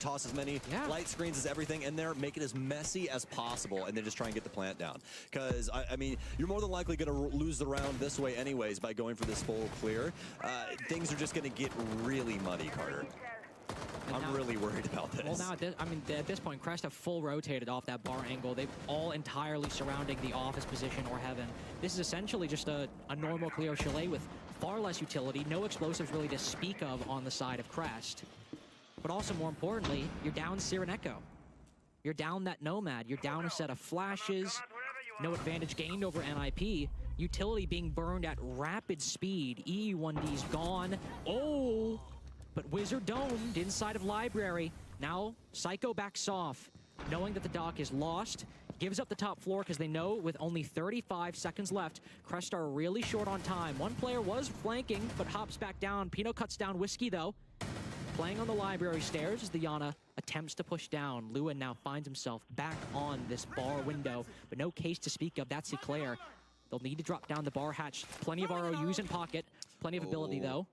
toss as many light screens as everything in there, make it as messy as possible, and then just try and get the plant down. Because, I mean, you're more than likely going to lose the round this way anyways by going for this full clear. Things are just going to get really muddy, Carter. I'm really worried about this. Well, now, at this point, Crest have full rotated off that bar angle. They've all entirely surrounding the office position or heaven. This is essentially just a normal Cleo Chalet with far less utility, no explosives really to speak of on the side of Crest. But also, more importantly, you're down Siren Echo. You're down that Nomad. You're down a set of flashes. No advantage gained over NIP. Utility being burned at rapid speed. EU1D's gone. Oh! But Wizard domed inside of Library. Now, Psycho backs off, knowing that the dock is lost. Gives up the top floor because they know with only 35 seconds left, Crest are really short on time. One player was flanking, but hops back down. Pino cuts down Whiskey, though. Playing on the Library stairs as the Yana attempts to push down. Lewin now finds himself back on this bar window, but no case to speak of. That's Eclair. They'll need to drop down the bar hatch. Plenty of ROUs in pocket. Plenty of ability, though.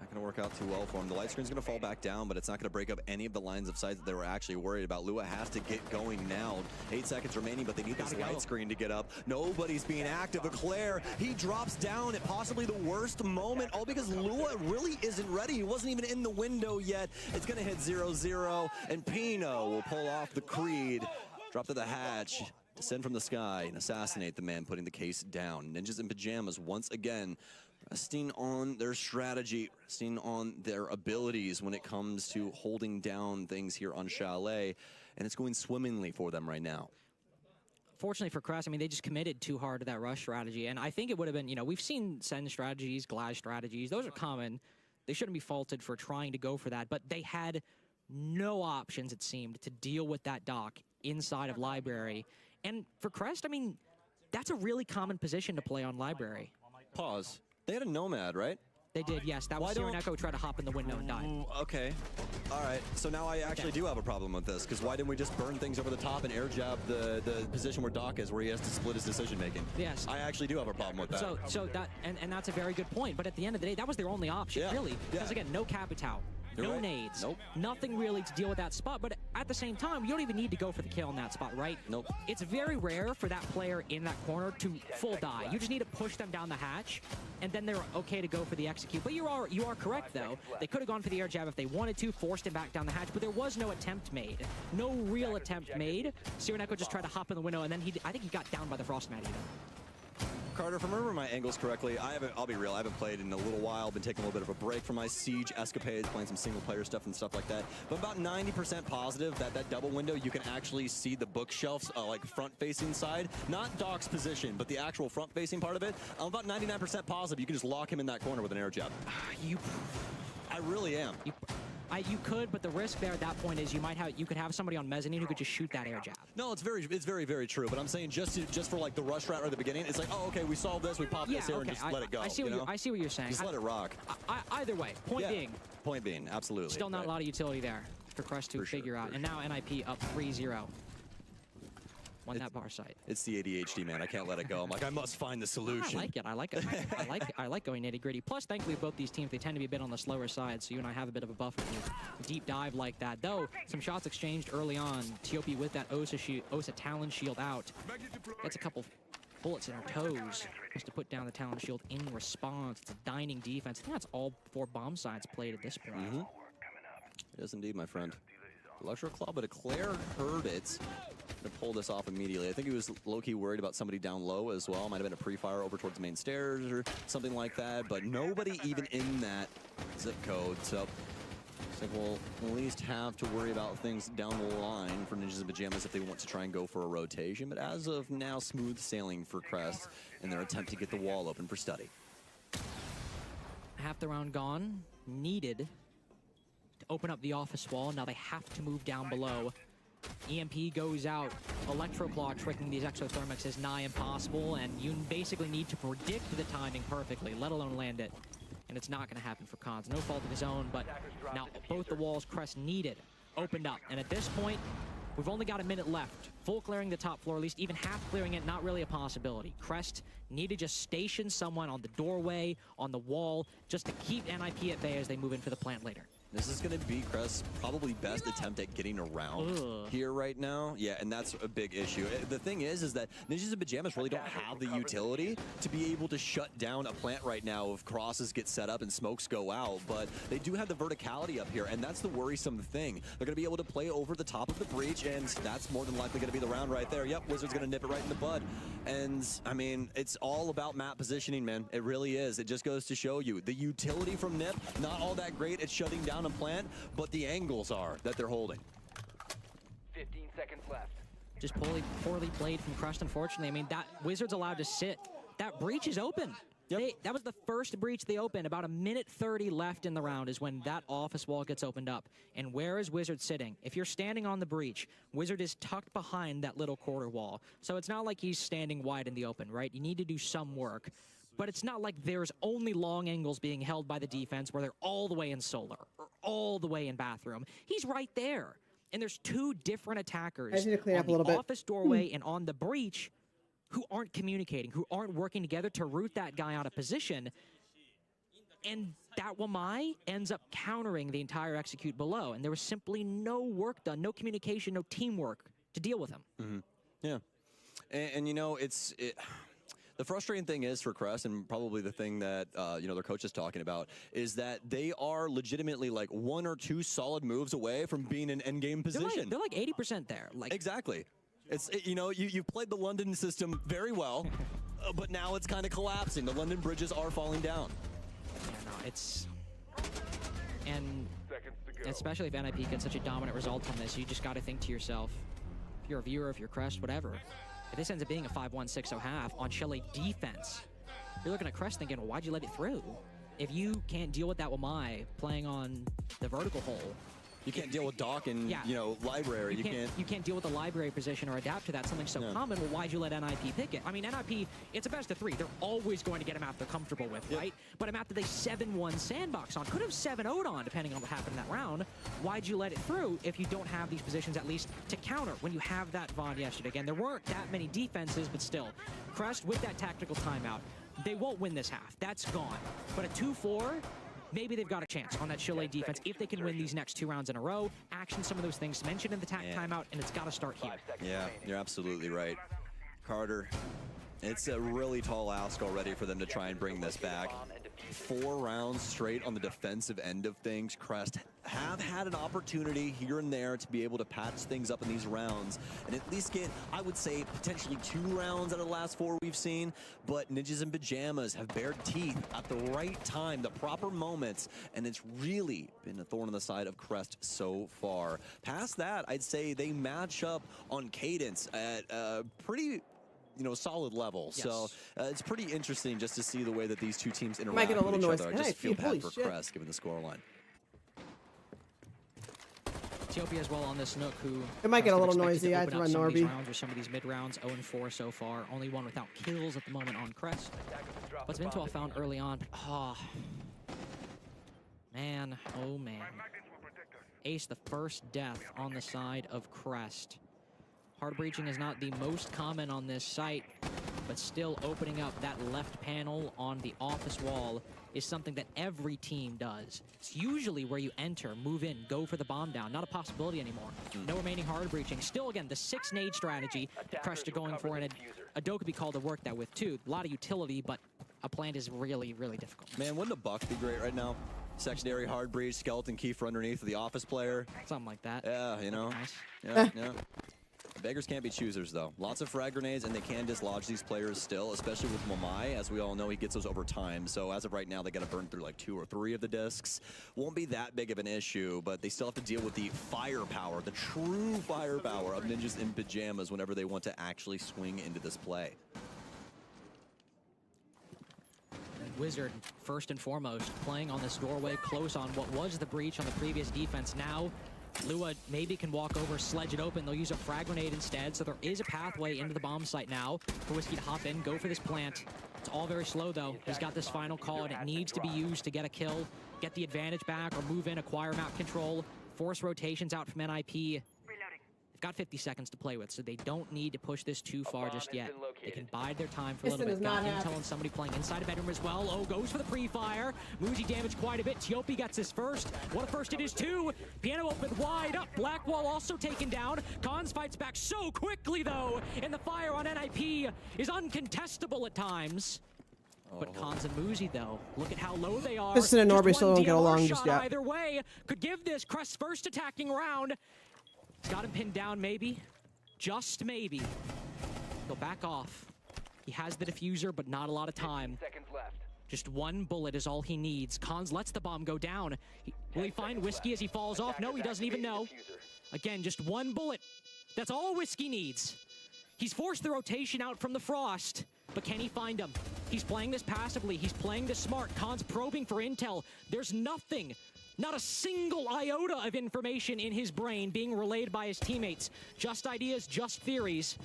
Not going to work out too well for him. The light screen's going to fall back down, but it's not going to break up any of the lines of sight that they were actually worried about. Lua has to get going now. 8 seconds remaining, but they need this light screen to get up. Nobody's being active. Eclair, he drops down at possibly the worst moment, all because Lua really isn't ready. He wasn't even in the window yet. It's going to hit 0-0, and Pino will pull off the Creed, drop to the hatch, descend from the sky, and assassinate the man putting the case down. Ninjas in Pajamas once again resting on their strategy, resting on their abilities when it comes to holding down things here on Chalet, and it's going swimmingly for them right now. Fortunately for Crest, I mean, they just committed too hard to that rush strategy, and I think it would have been, you know, we've seen Send strategies, Glass strategies, those are common. They shouldn't be faulted for trying to go for that, but they had no options, it seemed, to deal with that dock inside of Library. And for Crest, I mean, that's a really common position to play on Library. Pause. They had a Nomad, right? They did, yes. That was Siren Echo tried to hop in the window and die. Okay. All right. So now I actually do have a problem with this, because why didn't we just burn things over the top and air jab the position where Doc is, where he has to split his decision making? Yes. I actually do have a problem with that. So that, and that's a very good point. But at the end of the day, that was their only option, really. Because again, no Capitao. No nades. Nope. Nothing really to deal with that spot. But at the same time, you don't even need to go for the kill in that spot, right? Nope. It's very rare for that player in that corner to full die. You just need to push them down the hatch, and then they're okay to go for the execute. But you are correct, though. They could have gone for the air jab if they wanted to, forced him back down the hatch, but there was no attempt made. No real attempt made. Siren Echo just tried to hop in the window, and then I think he got down by the Frost Mat even. Carter, if I remember my angles correctly, I'll be real, I haven't played in a little while, been taking a little bit of a break from my Siege escapades, playing some single player stuff and stuff like that. But about 90% positive that that double window, you can actually see the bookshelves, like front facing side, not Doc's position, but the actual front facing part of it. I'm about 99% positive you can just lock him in that corner with an air jab. I really am. You could, but the risk there at that point is you could have somebody on mezzanine who could just shoot that air jab. No, it's very, very true. But I'm saying just for like the rush route or the beginning, it's like, oh, okay, we solved this, we popped this here, and just let it go. I see what you're saying. Just let it rock. Either way, Point being, absolutely. Still not a lot of utility there for Crest to figure out. And now NIP up 3-0. Won that bar site. It's the ADHD, man. I can't let it go. I'm like, I must find the solution. I like it. I like it. I like going nitty gritty. Plus, thankfully, both these teams, they tend to be a bit on the slower side, so you and I have a bit of a buffer to deep dive like that. Though, some shots exchanged early on. TOP with that Osa Talon Shield out. Gets a couple bullets in her toes just to put down the Talon Shield in response. It's a dining defense. I think that's all 4 bomb sides played at this point. It is indeed, my friend. Electro Claw, but Eclair heard it. To pull this off immediately. I think he was low-key worried about somebody down low as well. Might have been a pre-fire over towards the main stairs or something like that, but nobody even in that zip code. So I think we'll at least have to worry about things down the line for Ninjas in Pajamas if they want to try and go for a rotation. But as of now, smooth sailing for Crest in their attempt to get the wall open for Study. Half the round gone. Needed to open up the office wall. Now they have to move down below. EMP goes out. Electroclaw tricking these exothermics is nigh impossible, and you basically need to predict the timing perfectly, let alone land it. And it's not going to happen for Cons. No fault of his own, but now both the walls Crest needed opened up. And at this point, we've only got a minute left. Full clearing the top floor, at least even half clearing it, not really a possibility. Crest need to just station someone on the doorway, on the wall, just to keep NIP at bay as they move in for the plant later. This is going to be Crest's probably best attempt at getting around here right now. Yeah, and that's a big issue. The thing is that Ninjas and Pajamas really don't have the utility to be able to shut down a plant right now if crosses get set up and smokes go out, but they do have the verticality up here, and that's the worrisome thing. They're going to be able to play over the top of the breach, and that's more than likely going to be the round right there. Yep, Wizard's going to nip it right in the bud. And, I mean, it's all about map positioning, man. It really is. It just goes to show you. The utility from Nip, not all that great at shutting down a plant, but the angles are that they're holding. 15 seconds left. Just poorly played from Crust, unfortunately. I mean, that Wizard's allowed to sit. That breach is open. Yep. That was the first breach they opened. About 1:30 left in the round is when that office wall gets opened up. And where is Wizard sitting? If you're standing on the breach, Wizard is tucked behind that little quarter wall. So it's not like he's standing wide in the open, right? You need to do some work. But it's not like there's only long angles being held by the defense where they're all the way in solar or all the way in bathroom. He's right there. And there's two different attackers I need to clean on up a little the bit. office doorway and on the breach who aren't communicating, who aren't working together to root that guy out of position. And that Wamai ends up countering the entire execute below. And there was simply no work done, no communication, no teamwork to deal with him. Mm-hmm. Yeah. And you know, the frustrating thing is for Crest, and probably the thing that you know, their coach is talking about, is that they are legitimately like 1 or 2 solid moves away from being in endgame position. They're like 80% there. Like exactly. You know, you've played the London system very well, but now it's kind of collapsing. The London bridges are falling down. Yeah, no, it's... And especially if NIP gets such a dominant result on this, you just got to think to yourself, if you're a viewer, if you're Crest, whatever, if this ends up being a 5-1, 6-0 half on Chalet defense, you're looking at Crest thinking, well, why'd you let it through? If you can't deal with that Wamai playing on the vertical hole, you can't deal with Doc and, yeah, you know, library. You can't deal with the library position or adapt to that. Something so common. Well, why'd you let NIP pick it? I mean, NIP, it's a best of 3. They're always going to get a map they're comfortable with, right? But a map that they 7-1 sandbox on, could have 7-0'd on, depending on what happened in that round. Why'd you let it through if you don't have these positions at least to counter when you have that VOD yesterday? Again, there weren't that many defenses, but still, Crest with that tactical timeout, they won't win this half. That's gone. But a 2-4, maybe they've got a chance on that Chalet defense if they can win these next 2 rounds in a row, action some of those things mentioned in the timeout, and it's got to start here. Yeah, you're absolutely right. Carter, it's a really tall ask already for them to try and bring this back. 4 rounds straight on the defensive end of things. Crest have had an opportunity here and there to be able to patch things up in these rounds and at least get, I would say, potentially 2 rounds out of the last 4 we've seen. But Ninjas and Pajamas have bared teeth at the right time, the proper moments, and it's really been a thorn on the side of Crest so far. Past that, I'd say they match up on cadence at pretty, you know, solid level. Yes. So it's pretty interesting just to see the way that these two teams interact might get a little with each noise. other. I just feel bad for Crest given the scoreline. Ethiopia as well on this Nook, who it might get a little noisy. I have to run Norby. Rounds or some of these mid rounds, 0-4 so far. Only one without kills at the moment on Crest. What's Vintual found early on? Oh man, oh man. Ace, the first death on the side of Crest. Hard breaching is not the most common on this site, but still opening up that left panel on the office wall is something that every team does. It's usually where you enter, move in, go for the bomb down. Not a possibility anymore. No remaining hard breaching. Still, again, the 6 nade strategy that Crest are going for, and a Do could be called to work that with, too. A lot of utility, but a plant is really, really difficult. Man, wouldn't a buck be great right now? Secondary hard breach, skeleton Kiefer underneath for the office player. Something like that. Yeah, you know. Nice. Yeah, yeah. Beggars can't be choosers, though. Lots of frag grenades, and they can dislodge these players still, especially with Miah. As we all know, he gets those over time. So as of right now, they got to burn through like 2 or 3 of the discs. Won't be that big of an issue, but they still have to deal with the firepower, the true firepower of Ninjas in Pajamas whenever they want to actually swing into this play. Wizard, first and foremost, playing on this doorway, close on what was the breach on the previous defense. Now, Lua maybe can walk over, sledge it open. They'll use a frag grenade instead, so there is a pathway into the bomb site now for Whiskey to hop in, go for this plant. It's all very slow, though. He's got this final call, and it needs to be used to get a kill, get the advantage back, or move in, acquire map control, force rotations out from NIP. If got 50 seconds to play with, so they don't need to push this too far just yet. They can bide their time for a little Piston bit. is Got not intel happy. on somebody playing inside a bedroom as well. Oh, goes for the pre-fire. Muji damaged quite a bit. Tiopi gets his first. What a first it is, too. Piano opened wide up. Blackwall also taken down. Cons fights back so quickly, though, and the fire on NIP is uncontestable at times. But Cons and Muzi, though, look at how low they are. Piston and Just Norby still one don't get DMR along just shot yet. Either way could give this Crest's first attacking round. He's got him pinned down, maybe. Just maybe. He'll back off. He has the diffuser, but not a lot of time. 15 seconds left. Just one bullet is all he needs. Cons lets the bomb go down. Will he find Whiskey as he falls off? No, he doesn't even know. Again, just one bullet. That's all Whiskey needs. He's forced the rotation out from the Frost, but can he find him? He's playing this passively. He's playing this smart. Cons probing for intel. There's nothing. Not a single iota of information in his brain being relayed by his teammates. Just ideas, just theories.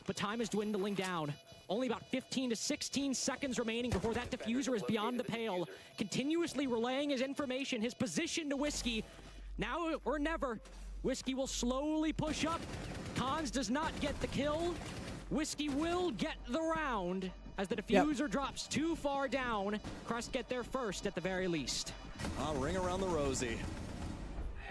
But time is dwindling down. Only about 15 to 16 seconds remaining before that diffuser is beyond the pale. Continuously relaying his information, his position to Whiskey. Now or never. Whiskey will slowly push up. Cons does not get the kill. Whiskey will get the round as the diffuser drops too far down. Crest get there first at the very least. Ring around the rosy.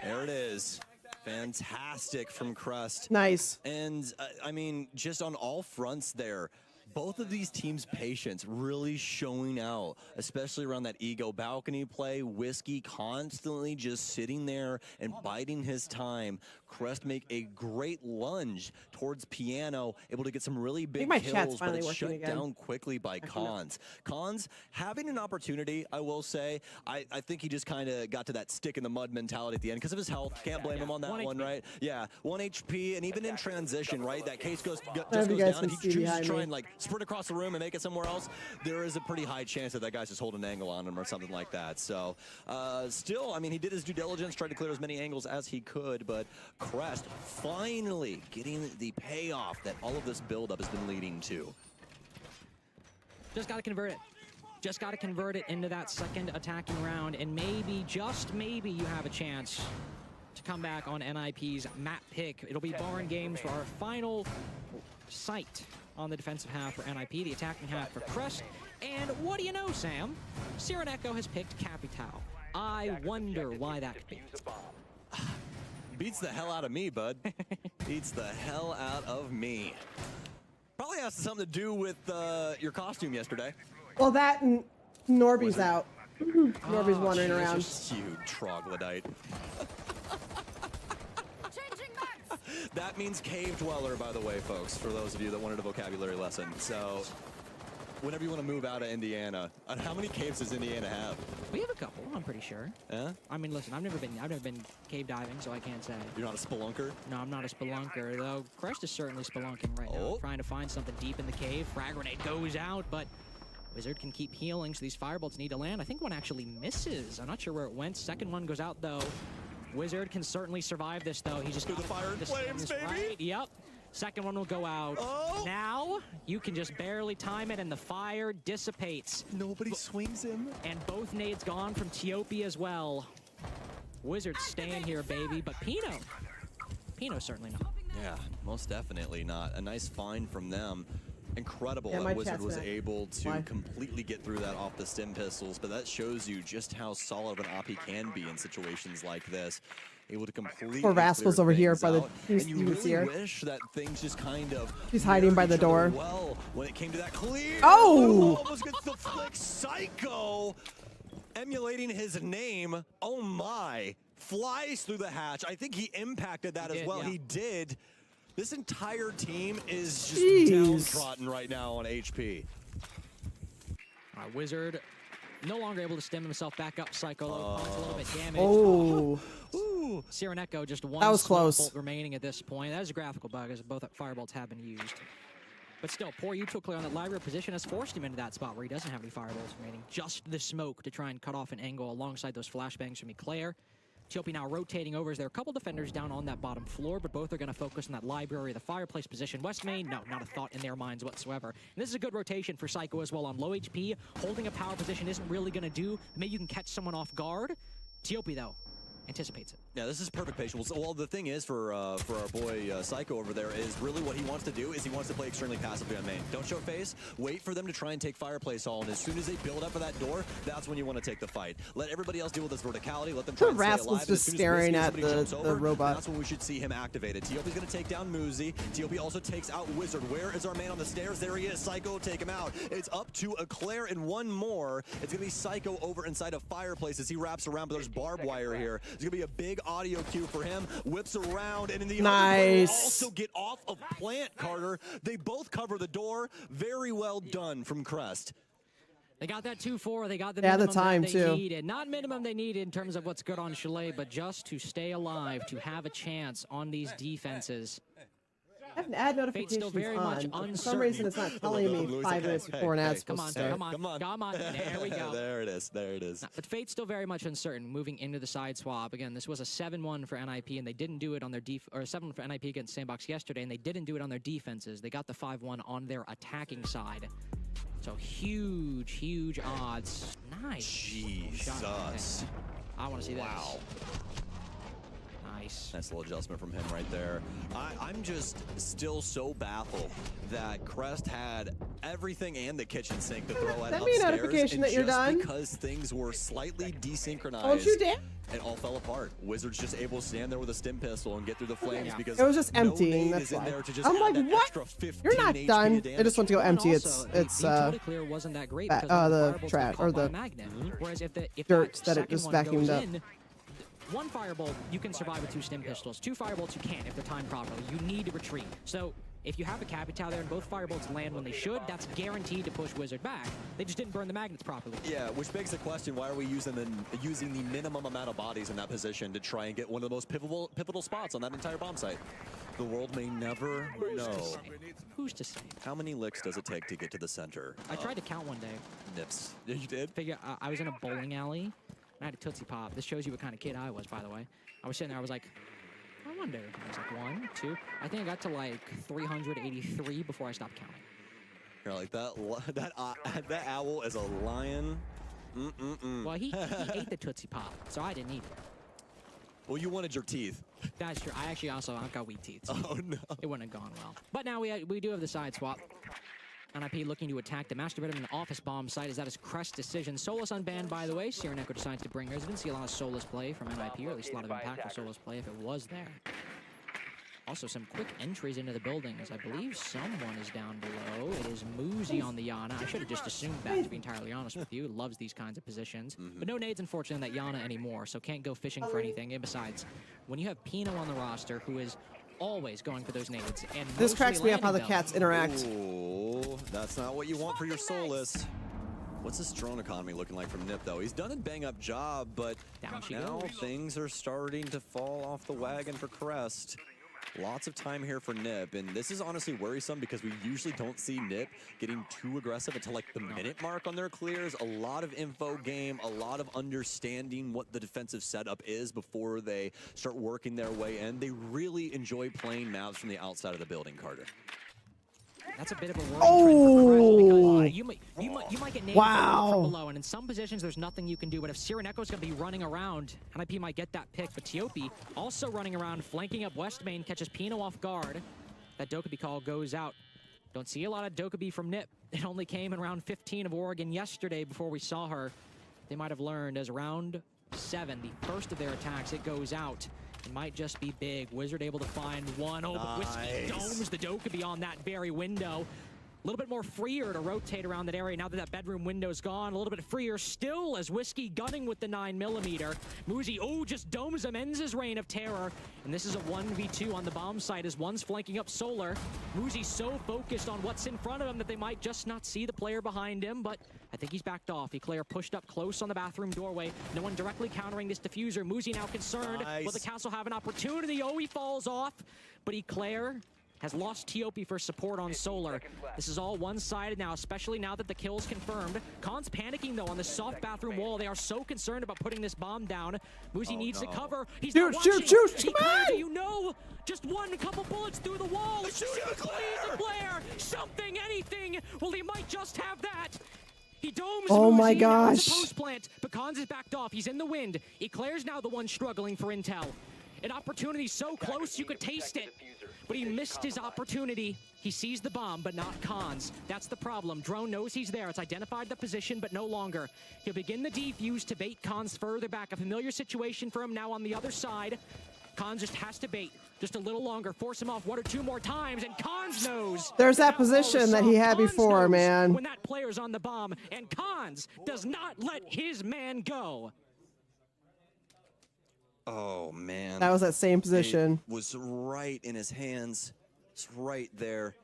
There it is. Fantastic from Crest. Nice. And I mean, just on all fronts there, both of these teams' patience really showing out, especially around that ego balcony play. Whiskey constantly just sitting there and biding his time. Crest make a great lunge towards Piano, able to get some really big my chat's kills, but finally it's working shut again. down quickly by Cons. Cons having an opportunity, I will say. I think he just kind of got to that stick in the mud mentality at the end because of his health. Can't blame him on that 1 one, HP. right? Yeah, 1 HP, and even in transition, right? That case just Have goes you guys down. If can he see chooses to behind try me. and like sprint across the room and make it somewhere else, there is a pretty high chance that that guy's just holding an angle on him or something like that. So still, I mean, he did his due diligence, tried to clear as many angles as he could, but Crest finally getting the payoff that all of this buildup has been leading to. Just got to convert it. Just got to convert it into that second attacking round, and maybe, just maybe, you have a chance to come back on NIP's map pick. It'll be Barn Games for our final sight on the defensive half for NIP, the attacking half for Crest. And what do you know, Sam? Sireneko has picked Capital. I wonder why that could be. Defuse a bomb. Beats the hell out of me, bud. Beats the hell out of me. Probably has something to do with your costume yesterday. Well, that and Norby's out. Norby's wandering Jeez, around. just you troglodyte. That means cave dweller, by the way, folks, for those of you that wanted a vocabulary lesson. So, whenever you want to move out of Indiana, how many caves does Indiana have? We have a couple, I'm pretty sure. Yeah? I mean, listen, I've never been cave diving, so I can't say. You're not a spelunker? No, I'm not a spelunker, though Crest is certainly spelunking right now, Oh. trying to find something deep in the cave. Frag grenade goes out, but Wizard can keep healing, so these firebolts need to land. I think one actually misses. I'm not sure where it went. Second one goes out, though. Wizard can certainly survive this, though. He just Through the fire and flames, baby. Right. Yep. Second one will go out. Oh. Now, you can just barely time it, and the fire dissipates. Nobody swings him. And both nades gone from Tiopi as well. Wizard staying here, baby, but Pino certainly not. Yeah, most definitely not. A nice find from them. Incredible Yeah, my that Wizard chat's was back. able to Why? completely get through that off the stim pistols, but that shows you just how solid of an OP can be in situations like this. Able to completely Poor Rascal's clear over here things by the- out. you And you would see really her. wish that things just kind of She's hiding by mirrored the each other door. well when it came to that clear. Oh! Almost gets the flick. Psycho emulating his name. Oh my. Flies through the hatch. I think he impacted that He as did, well. yeah. He did. This entire team is just Jeez. downtrodden right now on HP. All right, Wizard no longer able to stem himself back up. Psycho a little bit damaged. Oh, Ooh. Sireneko just one That was smoke close. bolt remaining at this point. That is a graphical bug, as both firebolts have been used. But still, poor Util clear on that library position has forced him into that spot where he doesn't have any firebolts remaining. Just the smoke to try and cut off an angle alongside those flashbangs from Eclair. Tiopi now rotating over as there are a couple defenders down on that bottom floor, but both are going to focus on that library, the fireplace position. West Main, no, not a thought in their minds whatsoever. And this is a good rotation for Psycho as well on low HP. Holding a power position isn't really going to do. Maybe you can catch someone off guard. Tiopi, though, anticipates it. Yeah, this is perfect patience. Well, the thing is for our boy Psycho over there is really what he wants to do is he wants to play extremely passively on main. Don't show face. Wait for them to try and take Fireplace all, and as soon as they build up for that door, that's when you want to take the fight. Let everybody else deal with this verticality. Let them try and stay alive. Rascal's And just as soon as staring Whiskey or at somebody jumps the over, robot. That's when we should see him activated. TOP's going to take down Muzi. TOP also takes out Wizard. Where is our man on the stairs? There he is. Psycho, take him out. It's up to Eclair and one more. It's going to be Psycho over inside of Fireplace as he wraps around, but there's barbed wire here. It's going to be a big audio cue for him. Whips around, and in the other way will also get off of plant, Carter. They both cover the door. Very well done from Crest. They got that 2-4. They got the Yeah, minimum the time, that they too. needed. Not minimum they needed in terms of what's good on Chalet, but just to stay alive, to have a chance on these defenses. I have an ad notification still very much on. For some reason, it's not I telling love me Louis. 5 minutes before an ad's Come supposed on, to start. come on. There we go. There it is. There it is. But Fate's still very much uncertain moving into the side swap. Again, this was a 7-1 for NIP, and they didn't do it on their or 7 for NIP against Sandbox yesterday, and they didn't do it on their defenses. They got the 5-1 on their attacking side. So huge odds. Nice. Jesus. Okay. I want to see this. Wow. Nice. Nice little adjustment from him right there. I'm just still so baffled that Crest had everything and the kitchen sink to throw at Send me a upstairs, notification and that you're just done. because things were slightly desynchronized, Don't you dare. it all fell apart. Wizards just able to stand there with a stim pistol and get through the flames Yeah. because It was just no emptying, nade that's is in why. there to just I'm add like, that what? extra 15 You're not HP done. damage. I just want to go And empty. also, It's the utility clear wasn't that great because the firebolts trap were or caught by the a magnet. Whereas if dirt that that it second just one vacuumed goes up. in, one firebolt you can survive with 2 stim pistols. 2 firebolts you can't if they're timed properly. You need to retreat. So if you have a Capitao there and both firebolts land when they should, that's guaranteed to push Wizard back. They just didn't burn the magnets properly. Yeah, which begs the question, why are we using the minimum amount of bodies in that position to try and get one of the most pivotal spots on that entire bomb site? The world may never know. Who's to say? How many licks does it take to get to the center? I tried to count one day. Nips. Yeah, you did? Figure I was in a bowling alley and I had a Tootsie Pop. This shows you what kind of kid I was, by the way. I was sitting there, I was like, I wonder. I was like, 1, 2. I think I got to like 383 before I stopped counting. You're like, that owl is a lion. Well, he ate the Tootsie Pop, so I didn't eat it. Well, you wanted your teeth. That's true. I actually also I've got weak teeth. So Oh, no. it wouldn't have gone well. But now we do have the side swap. NIP looking to attack the master bedroom and office bomb site. Is that his Crest decision? Solus unbanned, by the way. Siren Echo decides to bring hers. I didn't see a lot of Solus play from NIP, or at least a lot of impactful Solus play if it was there. Also, some quick entries into the building, as I believe someone is down below. It is Muzi on the Yana. I should have just assumed that, to be entirely honest with you. Loves these kinds of positions. But no nades, unfortunately, in that Yana anymore, so can't go fishing for anything. And besides, when you have Pino on the roster, who is always going for those nades, and This mostly cracks me up how the landing them, cats interact. Oh, that's not what you want for your Solus. What's this drone economy looking like from Nip, though? He's done a bang-up job, but Down she now goes. things are starting to fall off the wagon for Crest. Lots of time here for Nip, and this is honestly worrisome because we usually don't see Nip getting too aggressive until like the minute mark on their clears. A lot of info game, a lot of understanding what the defensive setup is before they start working their way in. They really enjoy playing maps from the outside of the building, Carter. That's a bit of a worrying trend for Crest because you might get named Wow. from below, and in some positions there's nothing you can do. But if Siren Echo's going to be running around, NIP might get that pick. But Tiopi also running around, flanking up West Main, catches Pino off guard. That Dokkaebi call goes out. Don't see a lot of Dokkaebi from Nip. It only came in round 15 of Oregon yesterday before we saw her. They might have learned as round 7, the first of their attacks, it goes out. It might just be big. Wizard able to find one. Oh, but Whiskey domes the Dokkaebi on that very window. A little bit more freer to rotate around that area now that that bedroom window's gone. A little bit freer still as Whiskey gunning with the 9mm. Muzi, oh, just domes him, ends his reign of terror. And this is a 1v2 on the bomb site as one's flanking up Solar. Muzi's so focused on what's in front of him that they might just not see the player behind him, but I think he's backed off. Eclair pushed up close on the bathroom doorway. No one directly countering this diffuser. Muzi now concerned. Will the castle have an opportunity? Oh, he falls off. But Eclair has lost Tiopi for support on Solar. This is all one-sided now, especially now that the kill's confirmed. Khan's panicking, though, on the soft bathroom wall. They are so concerned about putting this bomb down. Muzi needs to cover. He's not watching. Shoot! Eclair, do you know? Just one couple bullets through the wall. Shoot, please, Eclair! Something, anything! Well, he might just have that. He domes Oh my Muzi, now it's a gosh. post plant, but Cons is backed off. He's in the wind. Eclair's now the one struggling for intel. An opportunity so close you could taste it, but he missed his opportunity. He sees the bomb, but not Cons. That's the problem. Drone knows he's there. It's identified the position, but no longer. He'll begin the defuse to bait Cons further back. A familiar situation for him now on the other side. Cons just has to bait just a little longer, force him off 1 or 2 more times, and Cons knows. There's that wall is position that he soft. had Cons before, knows man. when that player's on the bomb, and Cons does not let his man go. Oh, man. That was that same position. It was right in his hands. It's right there.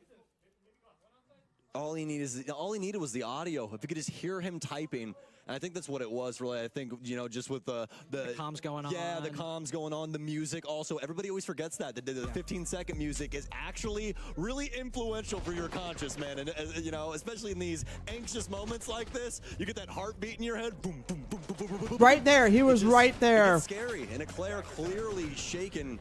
All he needed was the audio. If you could just hear him typing. And I think that's what it was, really. I think, you know, just with the comms going on. Yeah, the comms going on, the music. Also, everybody always forgets that. The 15-second music is actually really influential for your conscious, man. And, you know, especially in these anxious moments like this, you get that heartbeat in your head. Boom, boom, boom, boom, boom, boom, boom. Right there. He was right there. It's scary. And Eclair clearly shaken,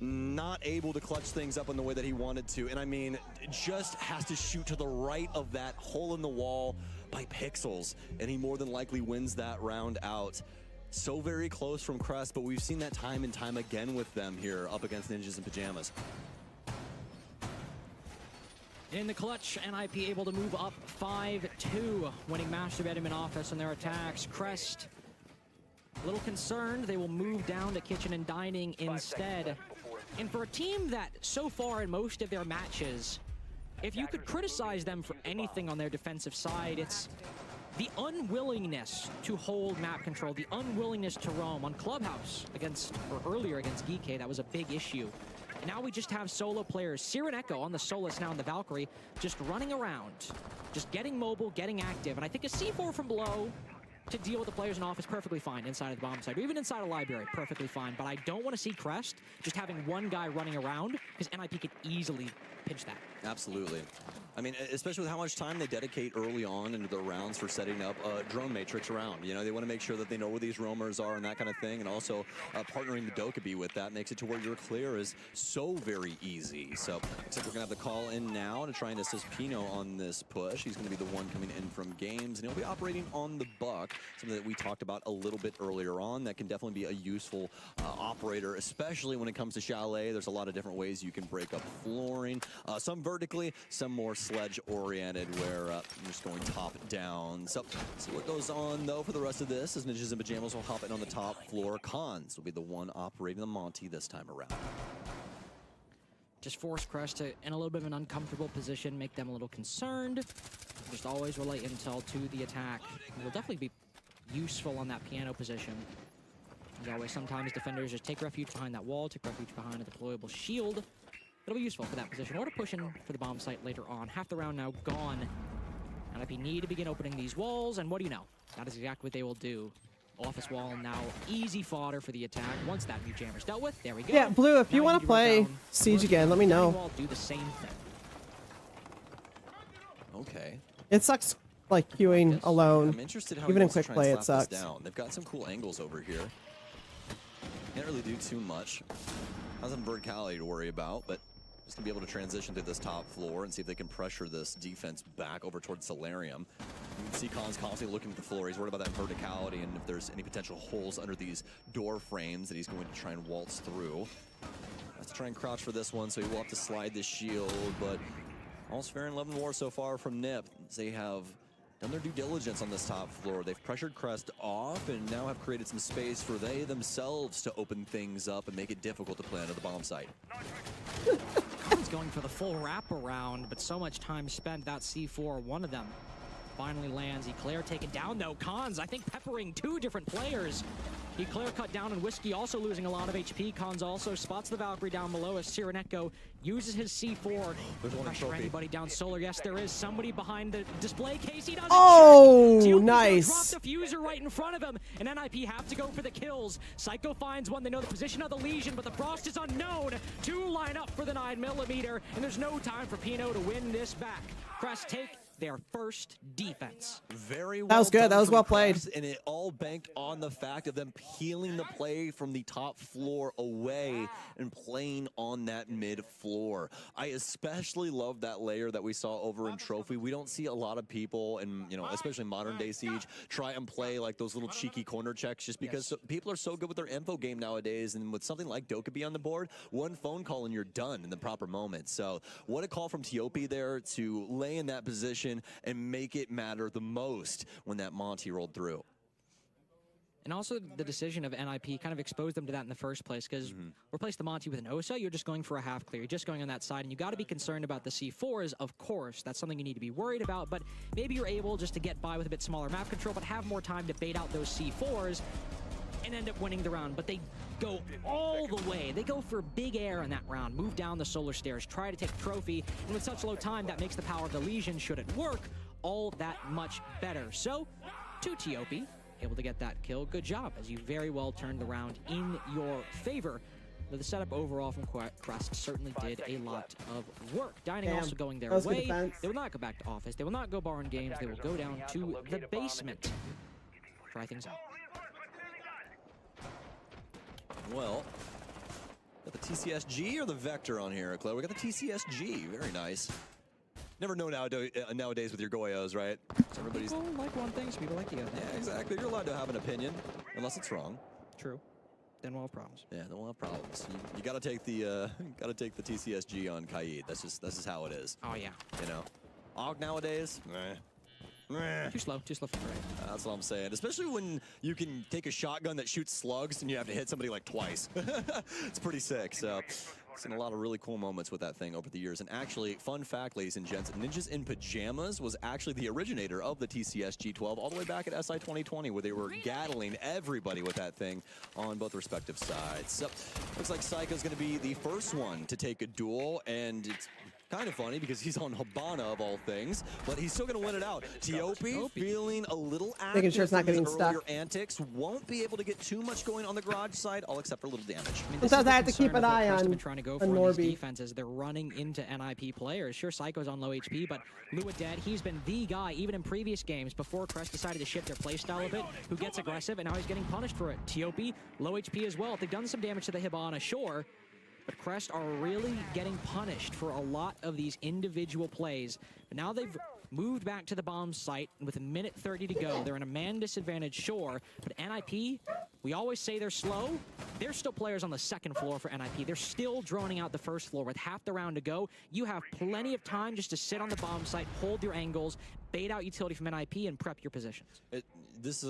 not able to clutch things up in the way that he wanted to. And I mean, just has to shoot to the right of that hole in the wall by pixels, and he more than likely wins that round out. So very close from Crest, but we've seen that time and time again with them here up against Ninjas in Pajamas. In the clutch, NIP able to move up 5-2, winning Master Bedroom Office on their attacks. Crest, a little concerned. They will move down to Kitchen and Dining instead. And for a team that so far in most of their matches, if you could criticize them for anything on their defensive side, it's the unwillingness to hold map control, the unwillingness to roam. On Clubhouse earlier against Geekay, that was a big issue. And now we just have solo players. Siren Echo on the Solus now on the Valkyrie, just running around, just getting mobile, getting active. And I think a C4 from below to deal with the players in office perfectly fine inside of the bomb site, or even inside a library, perfectly fine. But I don't want to see Crest just having one guy running around, because NIP could easily pinch that. Absolutely. I mean, especially with how much time they dedicate early on into their rounds for setting up a drone matrix around. You know, they want to make sure that they know where these roamers are and that kind of thing, and also partnering the Dokkaebi with that makes it to where your clear is so very easy. So, looks like we're going to have the call in now to try and assist Pino on this push. He's going to be the one coming in from games, and he'll be operating on the Buck, something that we talked about a little bit earlier on. That can definitely be a useful operator, especially when it comes to Chalet. There's a lot of different ways you can break up flooring, some vertically, some more sledge-oriented, where you're just going top-down. So, see what goes on, though, for the rest of this, as Ninjas in Pajamas will hop in on the top floor. Cons will be the one operating the Monty this time around. Just force Crest to in a little bit of an uncomfortable position, make them a little concerned. Just always relay intel to the attack. It will definitely be useful on that piano position. As always, sometimes defenders just take refuge behind that wall, take refuge behind a deployable shield. It'll be useful for that position, or to push in for the bomb site later on. Half the round now gone. And if you need to begin opening these walls, and what do you know? That is exactly what they will do. Office wall now easy fodder for the attack. Once that new jammer's dealt with, there we go. Yeah, Blue, if you Now want need to run play down Siege Rook again, let me and know. Wall do the same thing. Okay. It sucks, like, queuing alone. I'm interested how Even he in wants to quick try play, and it slap this sucks. down. They've got some cool angles over here. Can't really do too much. Has some verticality to worry about, but just to be able to transition to this top floor and see if they can pressure this defense back over towards Solarium. You can see Cons constantly looking at the floor. He's worried about that verticality and if there's any potential holes under these door frames that he's going to try and waltz through. Has to try and crouch for this one, so he will have to slide the shield, but all's fair in love and war so far from NIP. They have done their due diligence on this top floor. They've pressured Crest off and now have created some space for they themselves to open things up and make it difficult to play under the bomb site. Cons going for the full wraparound, but so much time spent. That C4, one of them finally lands. Eclair taken down, though. Cons, I think, peppering 2 different players. Eclair cut down, and Whiskey also losing a lot of HP. Cons also spots the Valkyrie down below as Sirenetko uses his C4 to pressure anybody down solar. Yes, there is somebody behind the display case. He doesn't Oh, check. nice. Drop the fuser right in front of him, and NIP have to go for the kills. Psycho finds one. They know the position of the Legion, but the Frost is unknown. 2 line up for the 9mm, and there's no time for Pino to win this back. Crest take their first defense. Very well. That was good. done That was from well played. Crest, and it all banked on the fact of them peeling the play from the top floor away and playing on that mid floor. I especially love that layer that we saw over in Trophy. We don't see a lot of people, and especially modern day Siege, try and play like those little cheeky corner checks just because people are so good with their info game nowadays. And with something like Dokkaebi on the board, one phone call and you're done in the proper moment. So what a call from Tiopi there to lay in that position and make it matter the most when that Monty rolled through. And also the decision of NIP kind of exposed them to that in the first place, because replace the Monty with an Osa, you're just going for a half clear. You're just going on that side, and you got to be concerned about the C4s, of course. That's something you need to be worried about, but maybe you're able just to get by with a bit smaller map control, but have more time to bait out those C4s and end up winning the round. But they go all the way. They go for big air in that round, move down the solar stairs, try to take Trophy, and with such low time, that makes the power of the Legion, should it work, all that much better. So, to Tiopi, able to get that kill. Good job, as you very well turned the round in your favor. But the setup overall from Crest certainly did a lot of work. Dining also going their way. They will not go back to office. They will not go bar and games. They will go down to the basement. Try things out. Well, got the TCSG or the Vector on here, Claire? We got the TCSG. Very nice. Never know nowadays with your Goyos, right? So everybody's People like one thing, some people like the other. Yeah, exactly. You're allowed to have an opinion, unless it's wrong. True. Then we'll have problems. Yeah, then we'll have problems. You gotta take the TCSG on Kaid. That's just how it is. Oh yeah. Og nowadays, Too slow for Ray. that's what I'm saying. Especially when you can take a shotgun that shoots slugs and you have to hit somebody like twice. It's pretty sick. So. Seen a lot of really cool moments with that thing over the years. And actually, fun fact, ladies and gents, Ninjas in Pajamas was actually the originator of the TCSG-12 all the way back at SI 2020, where they were gattling everybody with that thing on both respective sides. So, looks like Psycho's going to be the first one to take a duel, and it's kind of funny because he's on Habana of all things, but he's still going to win it out. Tiopi feeling a little active. Making sure it's not getting stuck. Antics won't be able to get too much going on the garage side, all except for a little damage. I mean, Sometimes I have to keep an eye on trying to go for these defenses. They're running into NIP players. Sure, Psycho's on low HP, but Lua dead. He's been the guy, even in previous games, before Crest decided to shift their playstyle a bit, who gets aggressive, and now he's getting punished for it. Tiopi, low HP as well. They've done some damage to the Hibana, sure, but Crest are really getting punished for a lot of these individual plays. But now they've moved back to the bomb site, and with a minute 30 to go, they're in a man disadvantage, sure, but NIP, we always say they're slow. There's still players on the second floor for NIP. They're still droning out the first floor with half the round to go. You have plenty of time just to sit on the bomb site, hold your angles, bait out utility from NIP, and prep your positions. This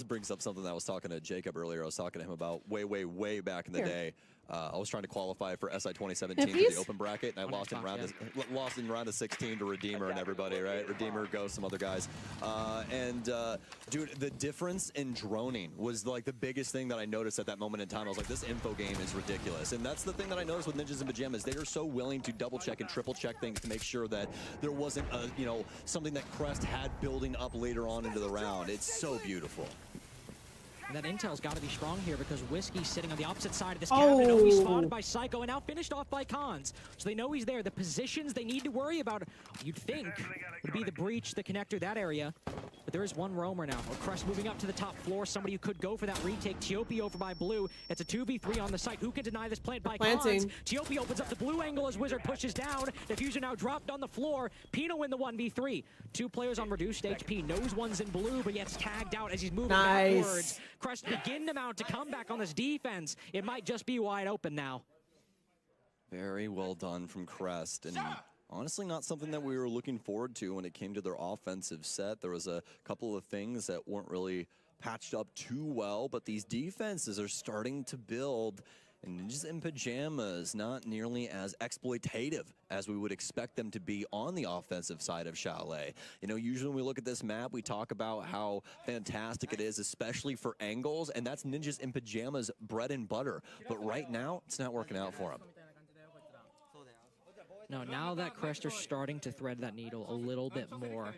brings up something that I was talking to Jacob earlier. I was talking to him about way back in the day. I was trying to qualify for SI 2017 for the open bracket, and I lost in round of 16 to Redeemer and everybody, right? Redeemer, Ghost, some other guys. Dude, the difference in droning was like the biggest thing that I noticed at that moment in time. I was like, this info game is ridiculous. And that's the thing that I noticed with Ninjas in Pajamas. They are so willing to double check and triple check things to make sure that there wasn't something that Crest had building up later on into the round. It's so beautiful. And that intel's got to be strong here because Whiskey's sitting on the opposite side of this cabinet. Oh, he's spotted by Psycho and now finished off by Cons. So they know he's there. The positions they need to worry about, you'd think, would be the breach, the connector, that area. But there is one roamer now. Crest moving up to the top floor. Somebody who could go for that retake. Tiopi over by Blue. It's a 2v3 on the site. Who can deny this plant by Cons? Tiopi opens up the blue angle as Wizard pushes down. Diffuser now dropped on the floor. Pino in the 1v3. Two players on reduced HP. Knows one's in blue, but gets tagged out as he's moving backwards. Crest begin to mount to come back on this defense. It might just be wide open now. Very well done from Crest, and honestly not something that we were looking forward to when it came to their offensive set. There was a couple of things that weren't really patched up too well, but these defenses are starting to build. And Ninjas in Pajamas, not nearly as exploitative as we would expect them to be on the offensive side of Chalet. Usually when we look at this map, we talk about how fantastic it is, especially for angles, and that's Ninjas in Pajamas' bread and butter. But right now, it's not working out for them. No, now that Crest are starting to thread that needle a little bit more.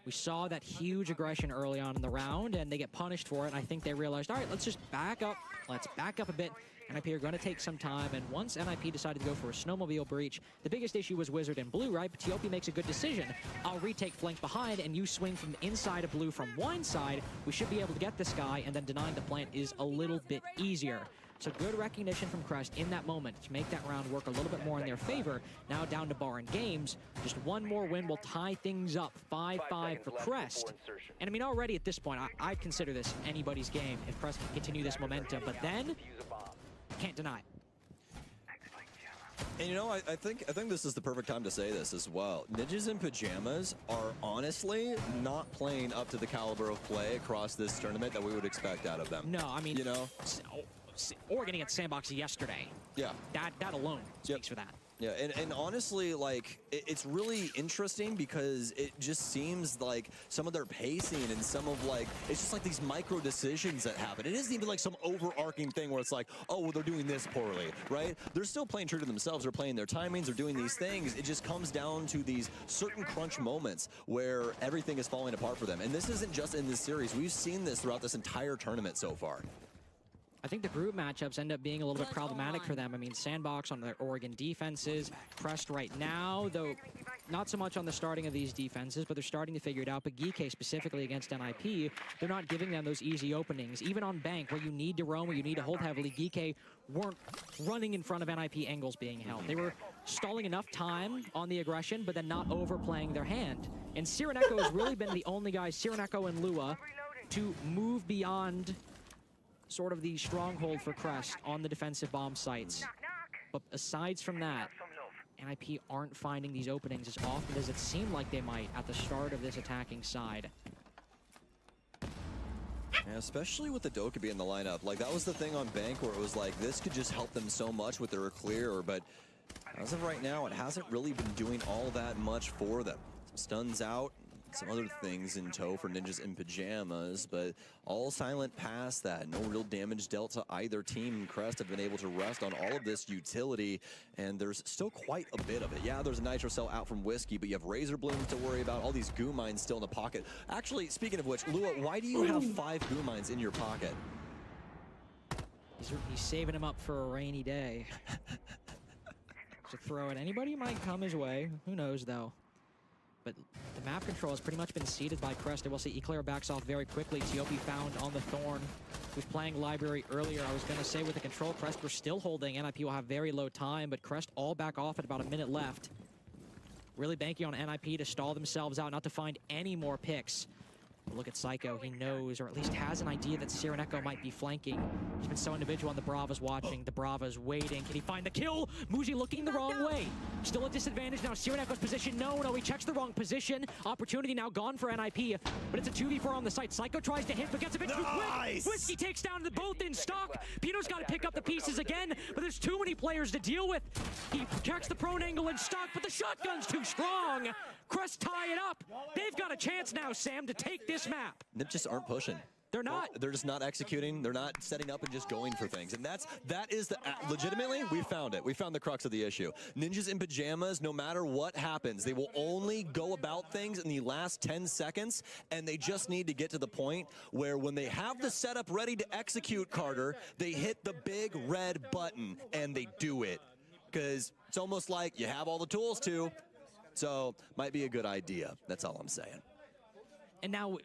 We saw that huge aggression early on in the round, and they get punished for it. And I think they realized, all right, let's just back up. Let's back up a bit NIP are going to take some time, and once NIP decided to go for a snowmobile breach, the biggest issue was Wizard and Blue, right? But TOP makes a good decision. I'll retake flank behind, and you swing from the inside of Blue from wine side. We should be able to get this guy, and then denying the plant is a little bit easier. So good recognition from Crest in that moment to make that round work a little bit more in their favor. Now down to Bar and Games. Just one more win will tie things up. 5-5 for Crest. And I mean, already at this point, I'd consider this anybody's game if Crest can continue this momentum. But then, can't deny it. And you know, I think this is the perfect time to say this as well. Ninjas in Pajamas are honestly not playing up to the caliber of play across this tournament that we would expect out of them. No, I mean, you know, Oregon against Sandbox yesterday. Yeah. That alone speaks for that. Yeah, and honestly, like, it's really interesting because it just seems like some of their pacing and some of, like, it's just like these micro decisions that happen. It isn't even like some overarching thing where it's like, oh, well, they're doing this poorly, right? They're still playing true to themselves. They're playing their timings. They're doing these things. It just comes down to these certain crunch moments where everything is falling apart for them. And this isn't just in this series. We've seen this throughout this entire tournament so far. I think the group matchups end up being a little bit problematic for them. I mean, Sandbox on their Oregon defenses, Crest right now, though not so much on the starting of these defenses, but they're starting to figure it out. But Geeke specifically against NIP, they're not giving them those easy openings. Even on Bank, where you need to roam, where you need to hold heavily, Geeke weren't running in front of NIP angles being held. They were stalling enough time on the aggression, but then not overplaying their hand. And Sireneko has really been the only guy, Sireneko and Lua, to move beyond sort of the stronghold for Crest on the defensive bomb sites. But aside from that, NIP aren't finding these openings as often as it seemed like they might at the start of this attacking side. Yeah, especially with the Dokkaebi in the lineup. Like, that was the thing on Bank where it was like, this could just help them so much with their clear, but as of right now, it hasn't really been doing all that much for them. Some stuns out, some other things in tow for Ninjas in Pajamas, but all silent past that. No real damage dealt to either team. Crest have been able to rest on all of this utility, and there's still quite a bit of it. Yeah, there's a Nitro Cell out from Whiskey, but you have Razor Blooms to worry about, all these goo mines still in the pocket. Actually, speaking of which, Lua, why do you have 5 goo mines in your pocket? He's saving him up for a rainy day. To throw at anybody might come his way. Who knows, though. But the map control has pretty much been ceded by Crest. I will say Eclair backs off very quickly. TOP found on the Thorn, who's playing Library earlier. I was going to say with the control, Crest were still holding. NIP will have very low time, but Crest all back off at about a minute left. Really banking on NIP to stall themselves out, not to find any more picks. But look at Psycho. He knows, or at least has an idea that Sireneko might be flanking. He's been so individual, and the Brava's watching. The Brava's waiting. Can he find the kill? Muzi looking the wrong way. Still a disadvantage now. Sireneko's position. No, he checks the wrong position. Opportunity now gone for NIP, but it's a 2v4 on the site. Psycho tries to hit, but gets a bit too quick. Whiskey takes down the both in stock. Pino's got to pick up the pieces again, but there's too many players to deal with. He checks the prone angle in stock, but the shotgun's too strong. Crest tie it up. They've got a chance now, Sam, to take this map. Nip just aren't pushing. They're not. They're just not executing. They're not setting up and just going for things. And that is the legitimately, we found it. We found the crux of the issue. Ninjas in Pajamas, no matter what happens, they will only go about things in the last 10 seconds, and they just need to get to the point where when they have the setup ready to execute, Carter, they hit the big red button and they do it. Because it's almost like you have all the tools to. So, might be a good idea. That's all I'm saying. And now,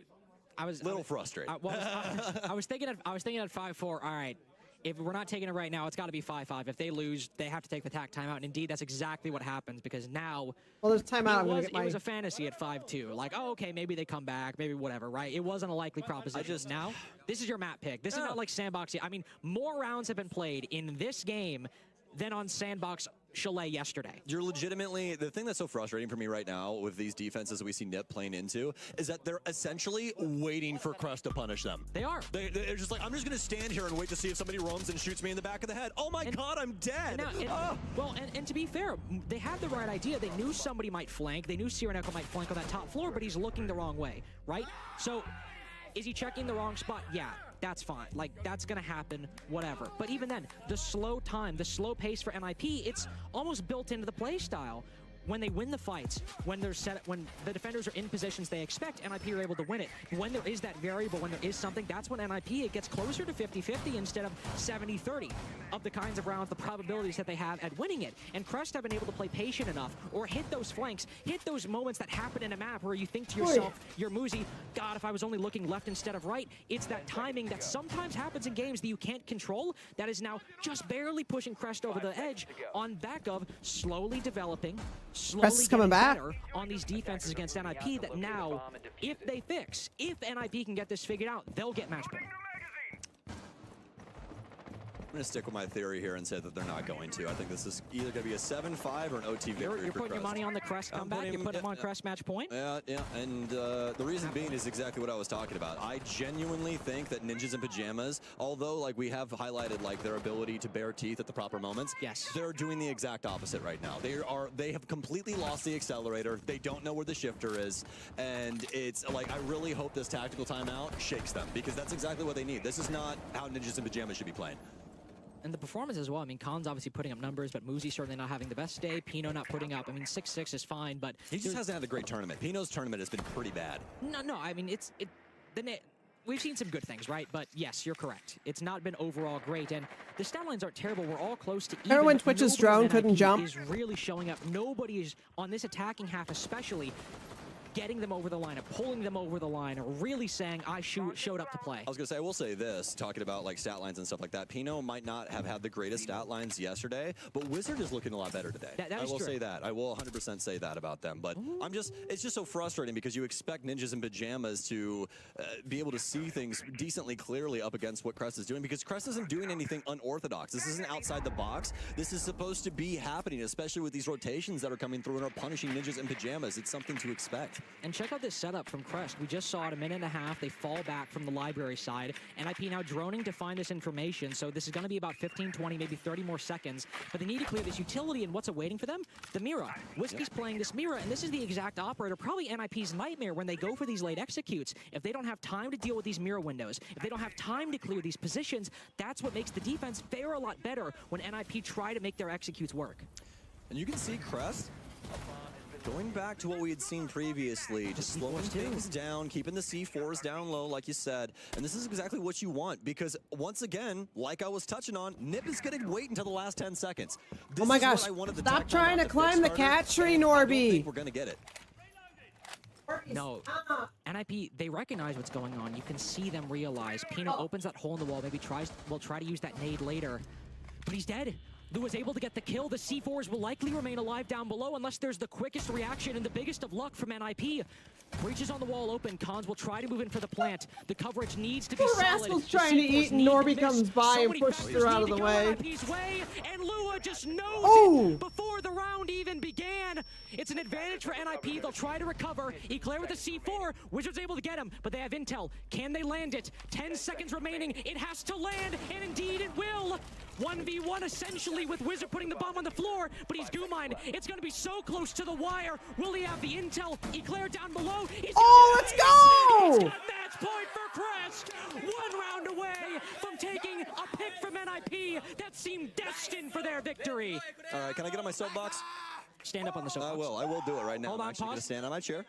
I was frustrated. I was thinking at 5-4. All right, if we're not taking it right now, it's got to be 5-5. If they lose, they have to take the tack timeout. And indeed, that's exactly what happens because now. Well, there's timeout. It was a fantasy at 5-2. Like, oh, okay, maybe they come back, maybe whatever, right? It wasn't a likely proposition. Now, this is your map pick. This is not like Sandbox. I mean, more rounds have been played in this game than on Sandbox Chalet yesterday. You're legitimately, the thing that's so frustrating for me right now with these defenses we see Nip playing into is that they're essentially waiting for Crest to punish them. They are. They're just like, I'm just going to stand here and wait to see if somebody roams and shoots me in the back of the head. Oh my God, I'm dead. Well, and to be fair, they had the right idea. They knew somebody might flank. They knew Sireneko might flank on that top floor, but he's looking the wrong way, right? So, is he checking the wrong spot? Yeah. That's fine. Like, that's going to happen, whatever. But even then, the slow time, the slow pace for NIP, it's almost built into the play style. when they win the fights, when the defenders are in positions they expect, NIP are able to win it. When there is that variable, when there is something, that's when NIP, it gets closer to 50-50 instead of 70-30 of the kinds of rounds, the probabilities that they have at winning it. And Crest have been able to play patient enough or hit those flanks, hit those moments that happen in a map where you think to yourself, you're Muzi, God, if I was only looking left instead of right. It's that timing that sometimes happens in games that you can't control that is now just barely pushing Crest over the edge on back of slowly developing, slowly getting better on these defenses against NIP that now, if they fix, if NIP can get this figured out, they'll get match point. I'm going to stick with my theory here and say that they're not going to. I think this is either going to be a 7-5 or an OT victory. You're putting your money on the Crest comeback? You're putting them on Crest match point? Yeah, and the reason being is exactly what I was talking about. I genuinely think that Ninjas in Pajamas, although like we have highlighted like their ability to bare teeth at the proper moments, yes, they're doing the exact opposite right now. They have completely lost the accelerator. They don't know where the shifter is, and it's like I really hope this tactical timeout shakes them, because that's exactly what they need. This is not how Ninjas in Pajamas should be playing. And the performance as well. I mean, Khan's obviously putting up numbers, but Muzi certainly not having the best day. Pino not putting up. I mean, 6-6 is fine, but he just hasn't had a great tournament. Pino's tournament has been pretty bad. No. I mean, we've seen some good things, right? But yes, you're correct. It's not been overall great, and the stat lines aren't terrible. We're all close to even. Remember when Twitch's drone couldn't jump? Is really showing up. Nobody is on this attacking half, especially getting them over the line, or pulling them over the line, or really saying, I showed up to play. I was going to say, I will say this, talking about like stat lines and stuff like that, Pino might not have had the greatest stat lines yesterday, but Wizard is looking a lot better today. That I will true. say that. I will 100% say that about them, but it's just so frustrating because you expect Ninjas in Pajamas to be able to see things decently clearly up against what Crest is doing, because Crest isn't doing anything unorthodox. This isn't outside the box. This is supposed to be happening, especially with these rotations that are coming through and are punishing Ninjas in Pajamas. It's something to expect. And check out this setup from Crest. We just saw it a minute and a half. They fall back from the library side. NIP now droning to find this information. So this is going to be about 15, 20, maybe 30 more seconds. But they need to clear this utility, and what's awaiting for them? The miah. Whiskey's playing this miah, and this is the exact operator, probably NIP's nightmare when they go for these late executes. If they don't have time to deal with these miah windows, if they don't have time to clear these positions, that's what makes the defense fare a lot better when NIP try to make their executes work. And you can see Crest going back to what we had seen previously, just slowing things down, keeping the C4s down low, like you said. And this is exactly what you want, because once again, like I was touching on, Nip is going to wait until the last 10 seconds. This oh my gosh, stop trying to climb the cat tree, Norby. I don't think we're going to get it. No, NIP, they recognize what's going on. You can see them realize. Pino opens that hole in the wall, maybe will try to use that nade later, but he's dead. Lou is able to get the kill. The C4s will likely remain alive down below unless there's the quickest reaction and the biggest of luck from NIP. Breaches on the wall open. Khans will try to move in for the plant. The coverage needs to be solid. Rascal's trying to eat, and Norby comes by and pushes her out of the way. And Lua just knows it before the round even began. It's an advantage for NIP. They'll try to recover. Eclair with the C4. Wizards able to get him, but they have intel. Can they land it? 10 seconds remaining. It has to land, and indeed it will. 1v1 essentially with Wizard putting the bomb on the floor, but he's Goomined. It's going to be so close to the wire. Will he have the intel? Eclair down below. Let's go! He's got match point for Crest. 1 round away from taking a pick from NIP that seemed destined for their victory. All right, can I get on my soapbox? Stand up on the soapbox. I will do it right now. Hold on, I'm actually going to stand on my chair.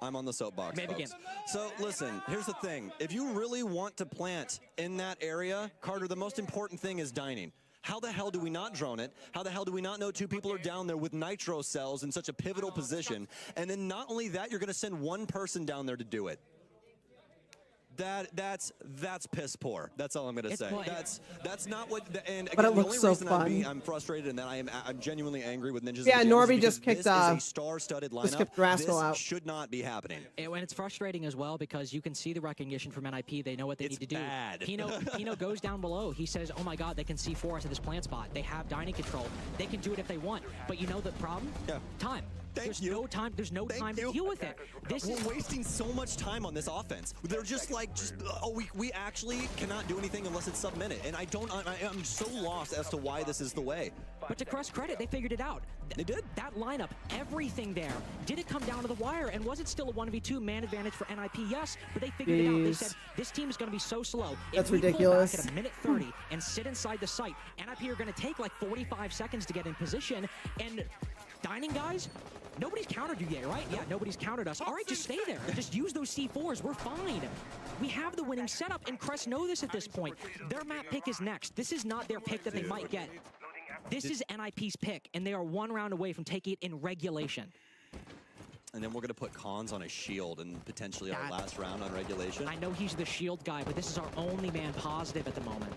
I'm on the soapbox, folks. So listen, here's the thing. If you really want to plant in that area, Carter, the most important thing is dining. How the hell do we not drone it? How the hell do we not know 2 people are down there with nitro cells in such a pivotal position? And then not only that, you're going to send 1 person down there to do it. That's piss poor. That's all I'm gonna say. That's not what. And again, but it the looks only so reason fun. I'm frustrated and that I'm genuinely angry with Ninjas. Yeah, Norby just kicked a star-studded lineup. Skipped Rascal this out. Should not be happening. And it's frustrating as well because you can see the recognition from NIP. They know what they need to do. Bad. Pino goes down below. He says, "Oh my God, they can see 4 us at this plant spot. They have dining control. They can do it if they want." But you know the problem? Yeah. Time. There's no time to deal with it. We're wasting so much time on this offense. They're just like, we actually cannot do anything unless it's sub-minute. And I'm so lost as to why this is the way. But to Crest credit, they figured it out. They did. That lineup, everything there. Did it come down to the wire? And was it still a 1v2 man advantage for NIP? Yes, but they figured it out. They said, this team is going to be so slow. That's if we ridiculous. pull back at a minute 30 and sit inside the site, NIP are going to take like 45 seconds to get in position. And Dining guys, nobody's countered you yet, right? Yeah, nobody's countered us. All right, just stay there. Just use those C4s. We're fine. We have the winning setup, and Crest know this at this point. Their map pick is next. This is not their pick that they might get. This is NIP's pick, and they are 1 round away from taking it in regulation. And then we're going to put Cons on a shield and potentially our last round on regulation. I know he's the shield guy, but this is our only man positive at the moment.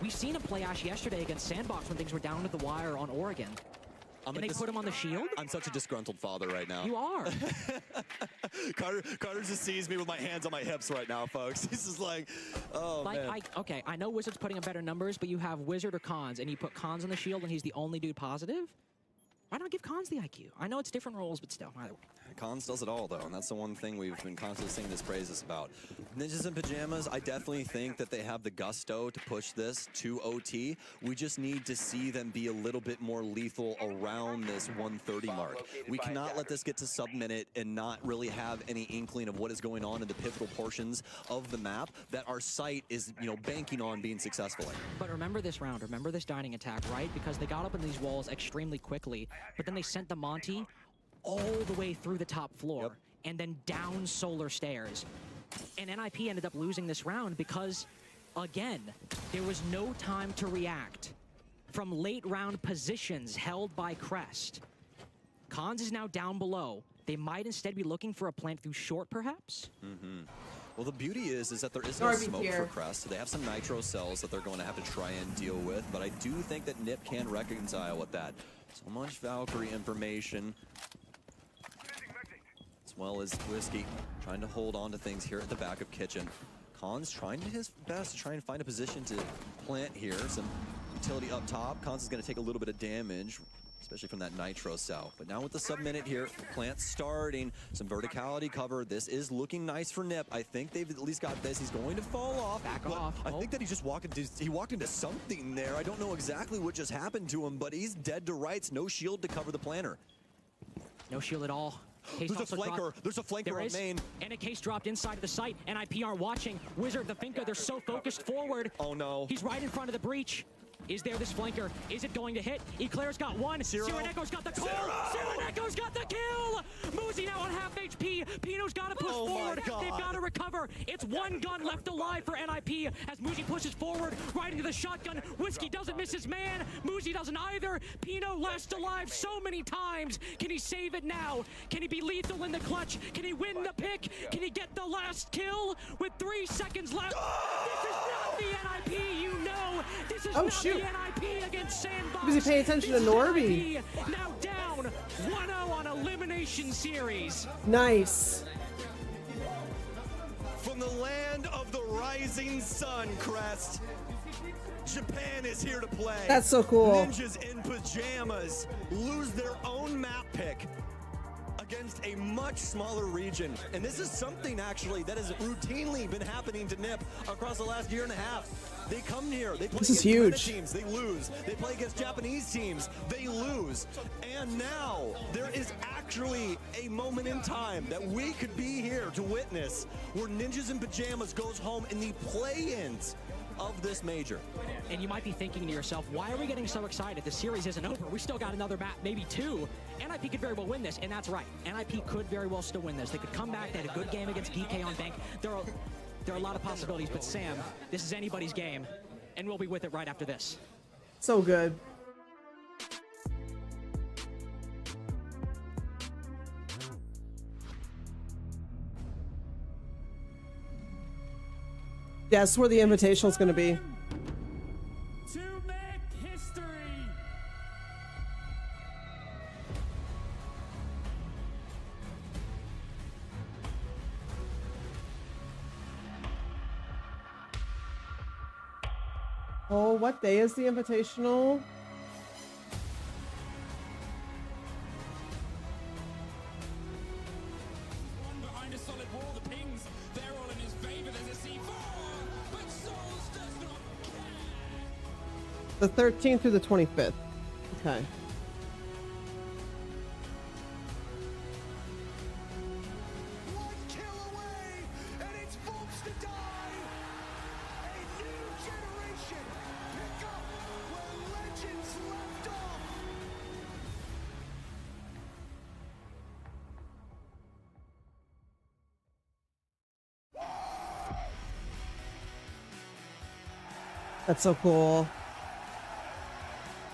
We've seen him play Ash yesterday against Sandbox when things were down to the wire on Oregon. And they put him on the shield? I'm such a disgruntled father right now. You are. Carter just sees me with my hands on my hips right now, folks. He's just like, oh, man. Okay, I know Wizard's putting up better numbers, but you have Wizard or Cons, and you put Cons on the shield, and he's the only dude positive? Why not give Cons the IQ? I know it's different roles, but still, either way. Cons does it all, though, and that's the one thing we've been constantly singing this praises about. Ninjas in Pajamas, I definitely think that they have the gusto to push this to OT. We just need to see them be a little bit more lethal around this 130 mark. We cannot let this get to sub-minute and not really have any inkling of what is going on in the pivotal portions of the map that our site is, you know, banking on being successful in. But remember this round, remember this dining attack, right? Because they got up in these walls extremely quickly, but then they sent the Monty all the way through the top floor and then down Solar Stairs. And NIP ended up losing this round because, again, there was no time to react from late round positions held by Crest. Cons is now down below. They might instead be looking for a plant through short, perhaps? Well, the beauty is that there is no smoke for Crest. So they have some nitro cells that they're going to have to try and deal with, but I do think that Nip can reconcile with that. So much Valkyrie information, as well as Whiskey trying to hold on to things here at the back of Kitchen. Cons trying his best to try and find a position to plant here. Some utility up top. Cons is going to take a little bit of damage, especially from that nitro cell. But now with the sub-minute here, plant starting, some verticality cover. This is looking nice for Nip. I think they've at least got this. He's going to fall off. Back off. I think that he just walked into something there. I don't know exactly what just happened to him, but he's dead to rights. No shield to cover the planter. No shield at all. There's a flanker. There's a flanker on main. And a case dropped inside of the site. NIP are watching. Wizard, the Finka, they're so focused forward. Oh no. He's right in front of the breach. Is there this flanker? Is it going to hit? Eclair's got one. Sireneko's got the call. Sireneko's got the kill. Muzi now on half HP. Pino's got to push forward. They've got to recover. It's one gun left alive for NIP as Muzi pushes forward right into the shotgun. Whiskey doesn't miss his man. Muzi doesn't either. Pino lasts alive so many times. Can he save it now? Can he be lethal in the clutch? Can he win the pick? Can he get the last kill with 3 seconds left? This is not the NIP, you know. This is not the NIP against Sandbox. Was he paying attention to Norby? Now down 1-0 on Elimination Series. Nice. From the land of the rising sun, Crest, Japan is here to play. That's so cool. Ninjas in Pajamas lose their own map pick against a much smaller region. And this is something actually that has routinely been happening to NIP across the last year and a half. They come here, they play against China teams, they lose. They play against Japanese teams, they lose. And now there is actually a moment in time that we could be here to witness where Ninjas in Pajamas goes home in the play-ins of this major. And you might be thinking to yourself, why are we getting so excited? The series isn't over. We still got another map, maybe 2. NIP could very well win this, and that's right. NIP could very well still win this. They could come back. They had a good game against DK on Bank. There are a lot of possibilities, but Sam, this is anybody's game, and we'll be with it right after this. So good. Yeah, that's where the invitational is going to be. To make history. Oh, what day is the invitational? Behind a solid wall, the pings, they're all in his favor. There's a C4, but Souls does not care. The 13th through the 25th. Okay. One kill away, and it's folks to die. A new generation pick up where legends left off. That's so cool.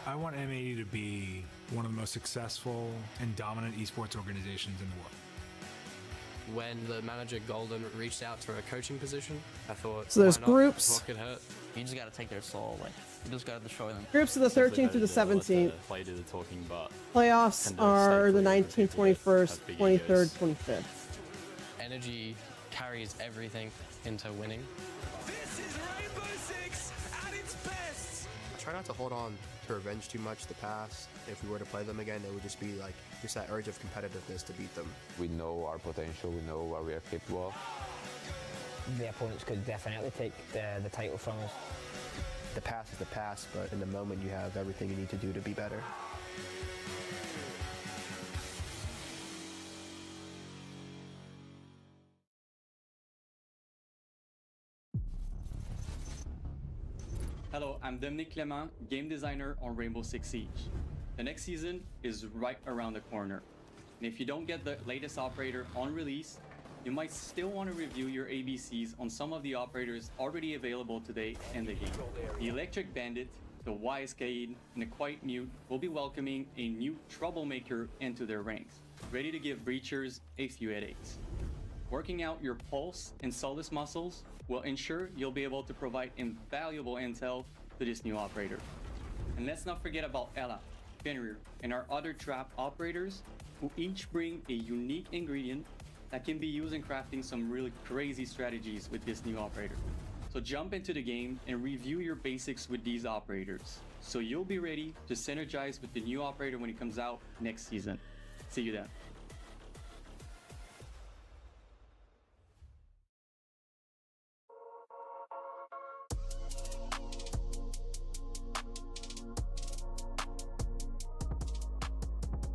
I want M80 to be one of the most successful and dominant esports organizations in the world. When the manager Golden reached out for a coaching position, I thought, So there's why not? groups. What could hurt? You just gotta take their soul away. You just gotta destroy them. Groups of the 13th through the 17th. Play do the talking, but Playoffs tend to are stay the clear from 19th, people that 21st, have big 23rd, egos. 25th. Energy carries everything into winning. This is Rainbow Six at its best. I try not to hold on to revenge too much the past. If we were to play them again, it would just be like just that urge of competitiveness to beat them. We know our potential, we know what we are capable of. The opponents could definitely take the title from us. The past is the past, but in the moment you have everything you need to do to be better. Hello, I'm Dominic Clement, game designer on Rainbow Six Siege. The next season is right around the corner. And if you don't get the latest operator on release, you might still want to review your ABCs on some of the operators already available today in the game. The Electric Bandit, the Wise Cade, and the Quiet Mute will be welcoming a new troublemaker into their ranks, ready to give breachers a few headaches. Working out your pulse and soleus muscles will ensure you'll be able to provide invaluable intel to this new operator. And let's not forget about Ella, Fenrir, and our other trap operators who each bring a unique ingredient that can be used in crafting some really crazy strategies with this new operator. So jump into the game and review your basics with these operators, so you'll be ready to synergize with the new operator when it comes out next season. See you then.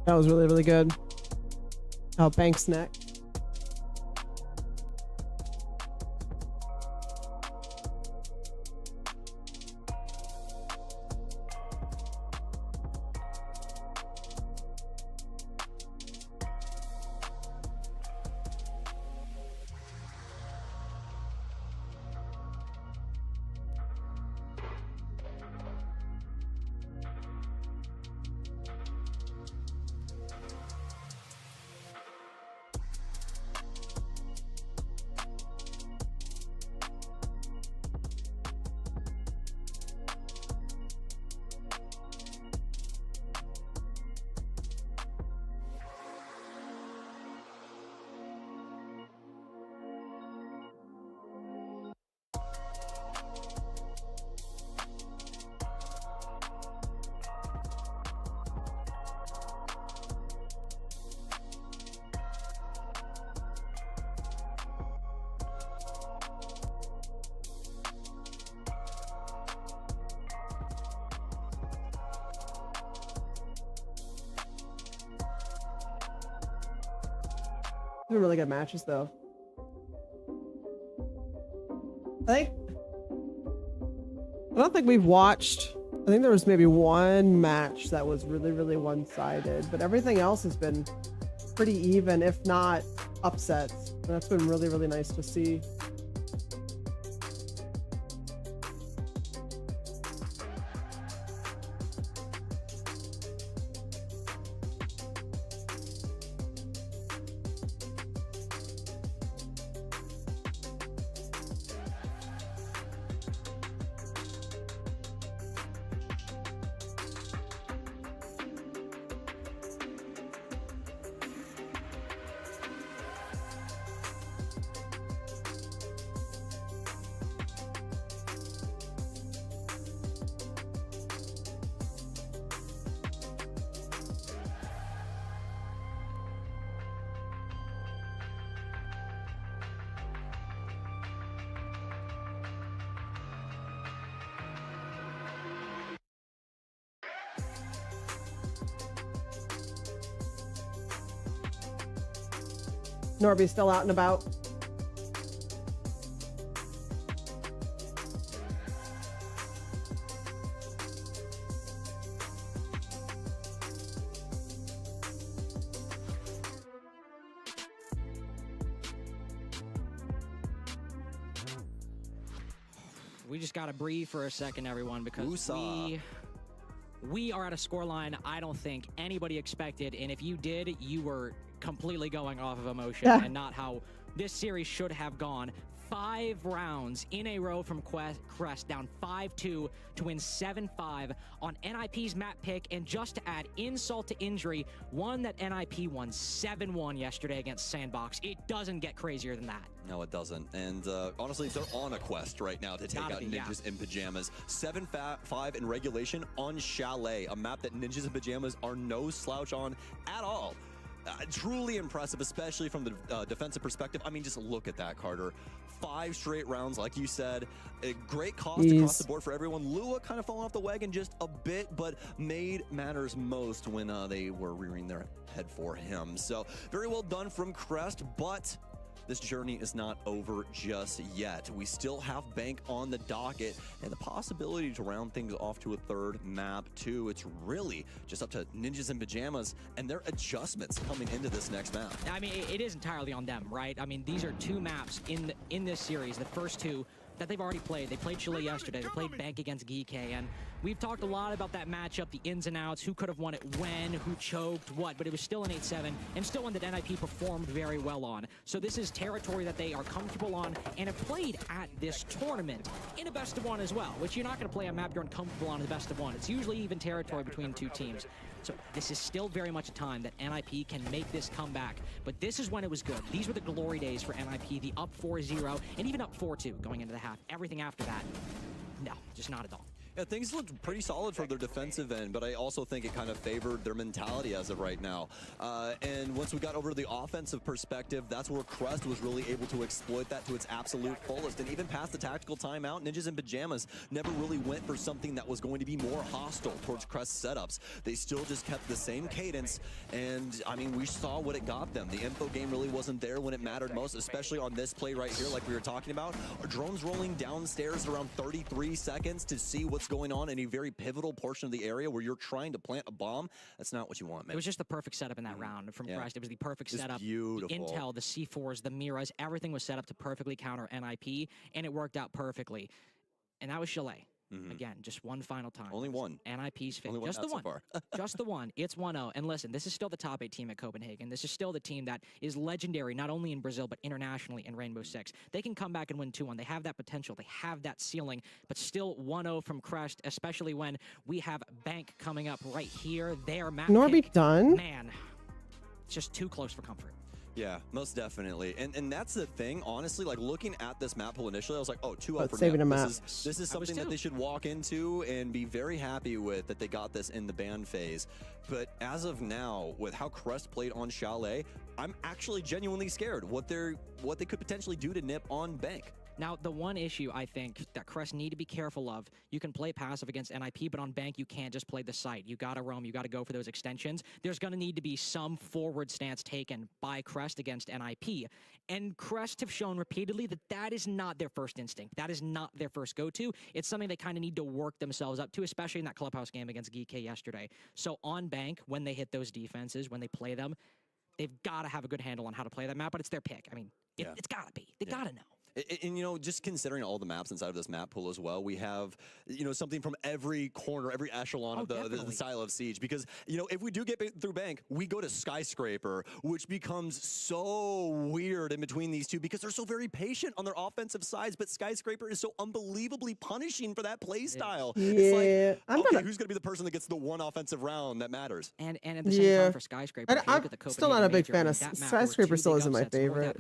That was really, really good. Oh, Banks neck. These are really good matches, though. I don't think we've watched. I think there was maybe one match that was really, really one-sided, but everything else has been pretty even, if not upsets. And that's been really, really nice to see. Norby's still out and about. We just got to breathe for a second, everyone, because Woosah. we are at a scoreline I don't think anybody expected. And if you did, you were completely going off of emotion and not how this series should have gone. 5 rounds in a row from Crest, down 5-2 to win 7-5 on NIP's map pick. And just to add insult to injury, one that NIP won 7-1 yesterday against Sandbox. It doesn't get crazier than that. No, it doesn't. And honestly, they're on a quest right now to take out Ninjas in Pajamas. 7-5 in regulation on Chalet, a map that Ninjas in Pajamas are no slouch on at all. Truly impressive, especially from the defensive perspective. I mean, just look at that, Carter. 5 straight rounds, like you said. A great cost across the board for everyone. Lua kind of falling off the wagon just a bit, but made matters most when they were rearing their head for him. So very well done from Crest, but this journey is not over just yet. We still have Bank on the docket and the possibility to round things off to a 3rd map too. It's really just up to Ninjas in Pajamas and their adjustments coming into this next map. I mean, it is entirely on them, right? I mean, these are 2 maps in this series, the first 2 that they've already played. They played Chile yesterday. They played Bank against Geek, and we've talked a lot about that matchup, the ins and outs, who could have won it when, who choked, what, but it was still an 8-7 and still one that NIP performed very well on. So this is territory that they are comfortable on and have played at this tournament in a best of 1 as well, which you're not going to play a map you're uncomfortable on in the best of 1. It's usually even territory between 2 teams. So this is still very much a time that NIP can make this comeback, but this is when it was good. These were the glory days for NIP, the up 4-0 and even up 4-2 going into the half. Everything after that, no, just not at all. Yeah, things looked pretty solid for their defensive end, but I also think it kind of favored their mentality as of right now. And once we got over to the offensive perspective, that's where Crest was really able to exploit that to its absolute fullest. And even past the tactical timeout, Ninjas in Pajamas never really went for something that was going to be more hostile towards Crest setups. They still just kept the same cadence, and I mean, we saw what it got them. The info game really wasn't there when it mattered most, especially on this play right here, like we were talking about. Our drones rolling downstairs around 33 seconds to see what's going on in a very pivotal portion of the area where you're trying to plant a bomb. That's not what you want, man. It was just the perfect setup in that round from Crest. It was the perfect setup. Beautiful. The intel, the C4s, the miras, everything was set up to perfectly counter NIP, and it worked out perfectly. And that was Chalet. Again, just one final time. Only one. NIP's fifth. Only one Just the one. so far. Just the one. It's 1-0. And listen, this is still the top 8 team at Copenhagen. This is still the team that is legendary, not only in Brazil, but internationally in Rainbow Six. They can come back and win 2-1. They have that potential. They have that ceiling, but still 1-0 from Crest, especially when we have Bank coming up right here. Their map pick, done? man, it's just too close for comfort. Yeah, most definitely. And that's the thing, honestly, like looking at this map pool initially, I was like, oh, 2-0 for saving Nip. a map. This is something that they should walk into and be very happy with that they got this in the ban phase. But as of now, with how Crest played on Chalet, I'm actually genuinely scared what they could potentially do to Nip on Bank. Now, the one issue I think that Crest need to be careful of, you can play passive against NIP, but on Bank, you can't just play the site. You got to roam. You got to go for those extensions. There's going to need to be some forward stance taken by Crest against NIP. And Crest have shown repeatedly that that is not their first instinct. That is not their first go-to. It's something they kind of need to work themselves up to, especially in that clubhouse game against Geek yesterday. So on Bank, when they hit those defenses, when they play them, they've got to have a good handle on how to play that map, but it's their pick. I mean, it's got to be. They got to know. And, you know, just considering all the maps inside of this map pool as well, we have, you know, something from every corner, every echelon of the style of Siege. Because, you know, if we do get through Bank, we go to Skyscraper, which becomes so weird in between these two because they're so very patient on their offensive sides. But Skyscraper is so unbelievably punishing for that play style. Yeah. It's like, okay, who's going to be the person that gets the one offensive round that matters? And at the same time for Skyscraper, I'm still not a big fan of Skyscraper. Still isn't my favorite.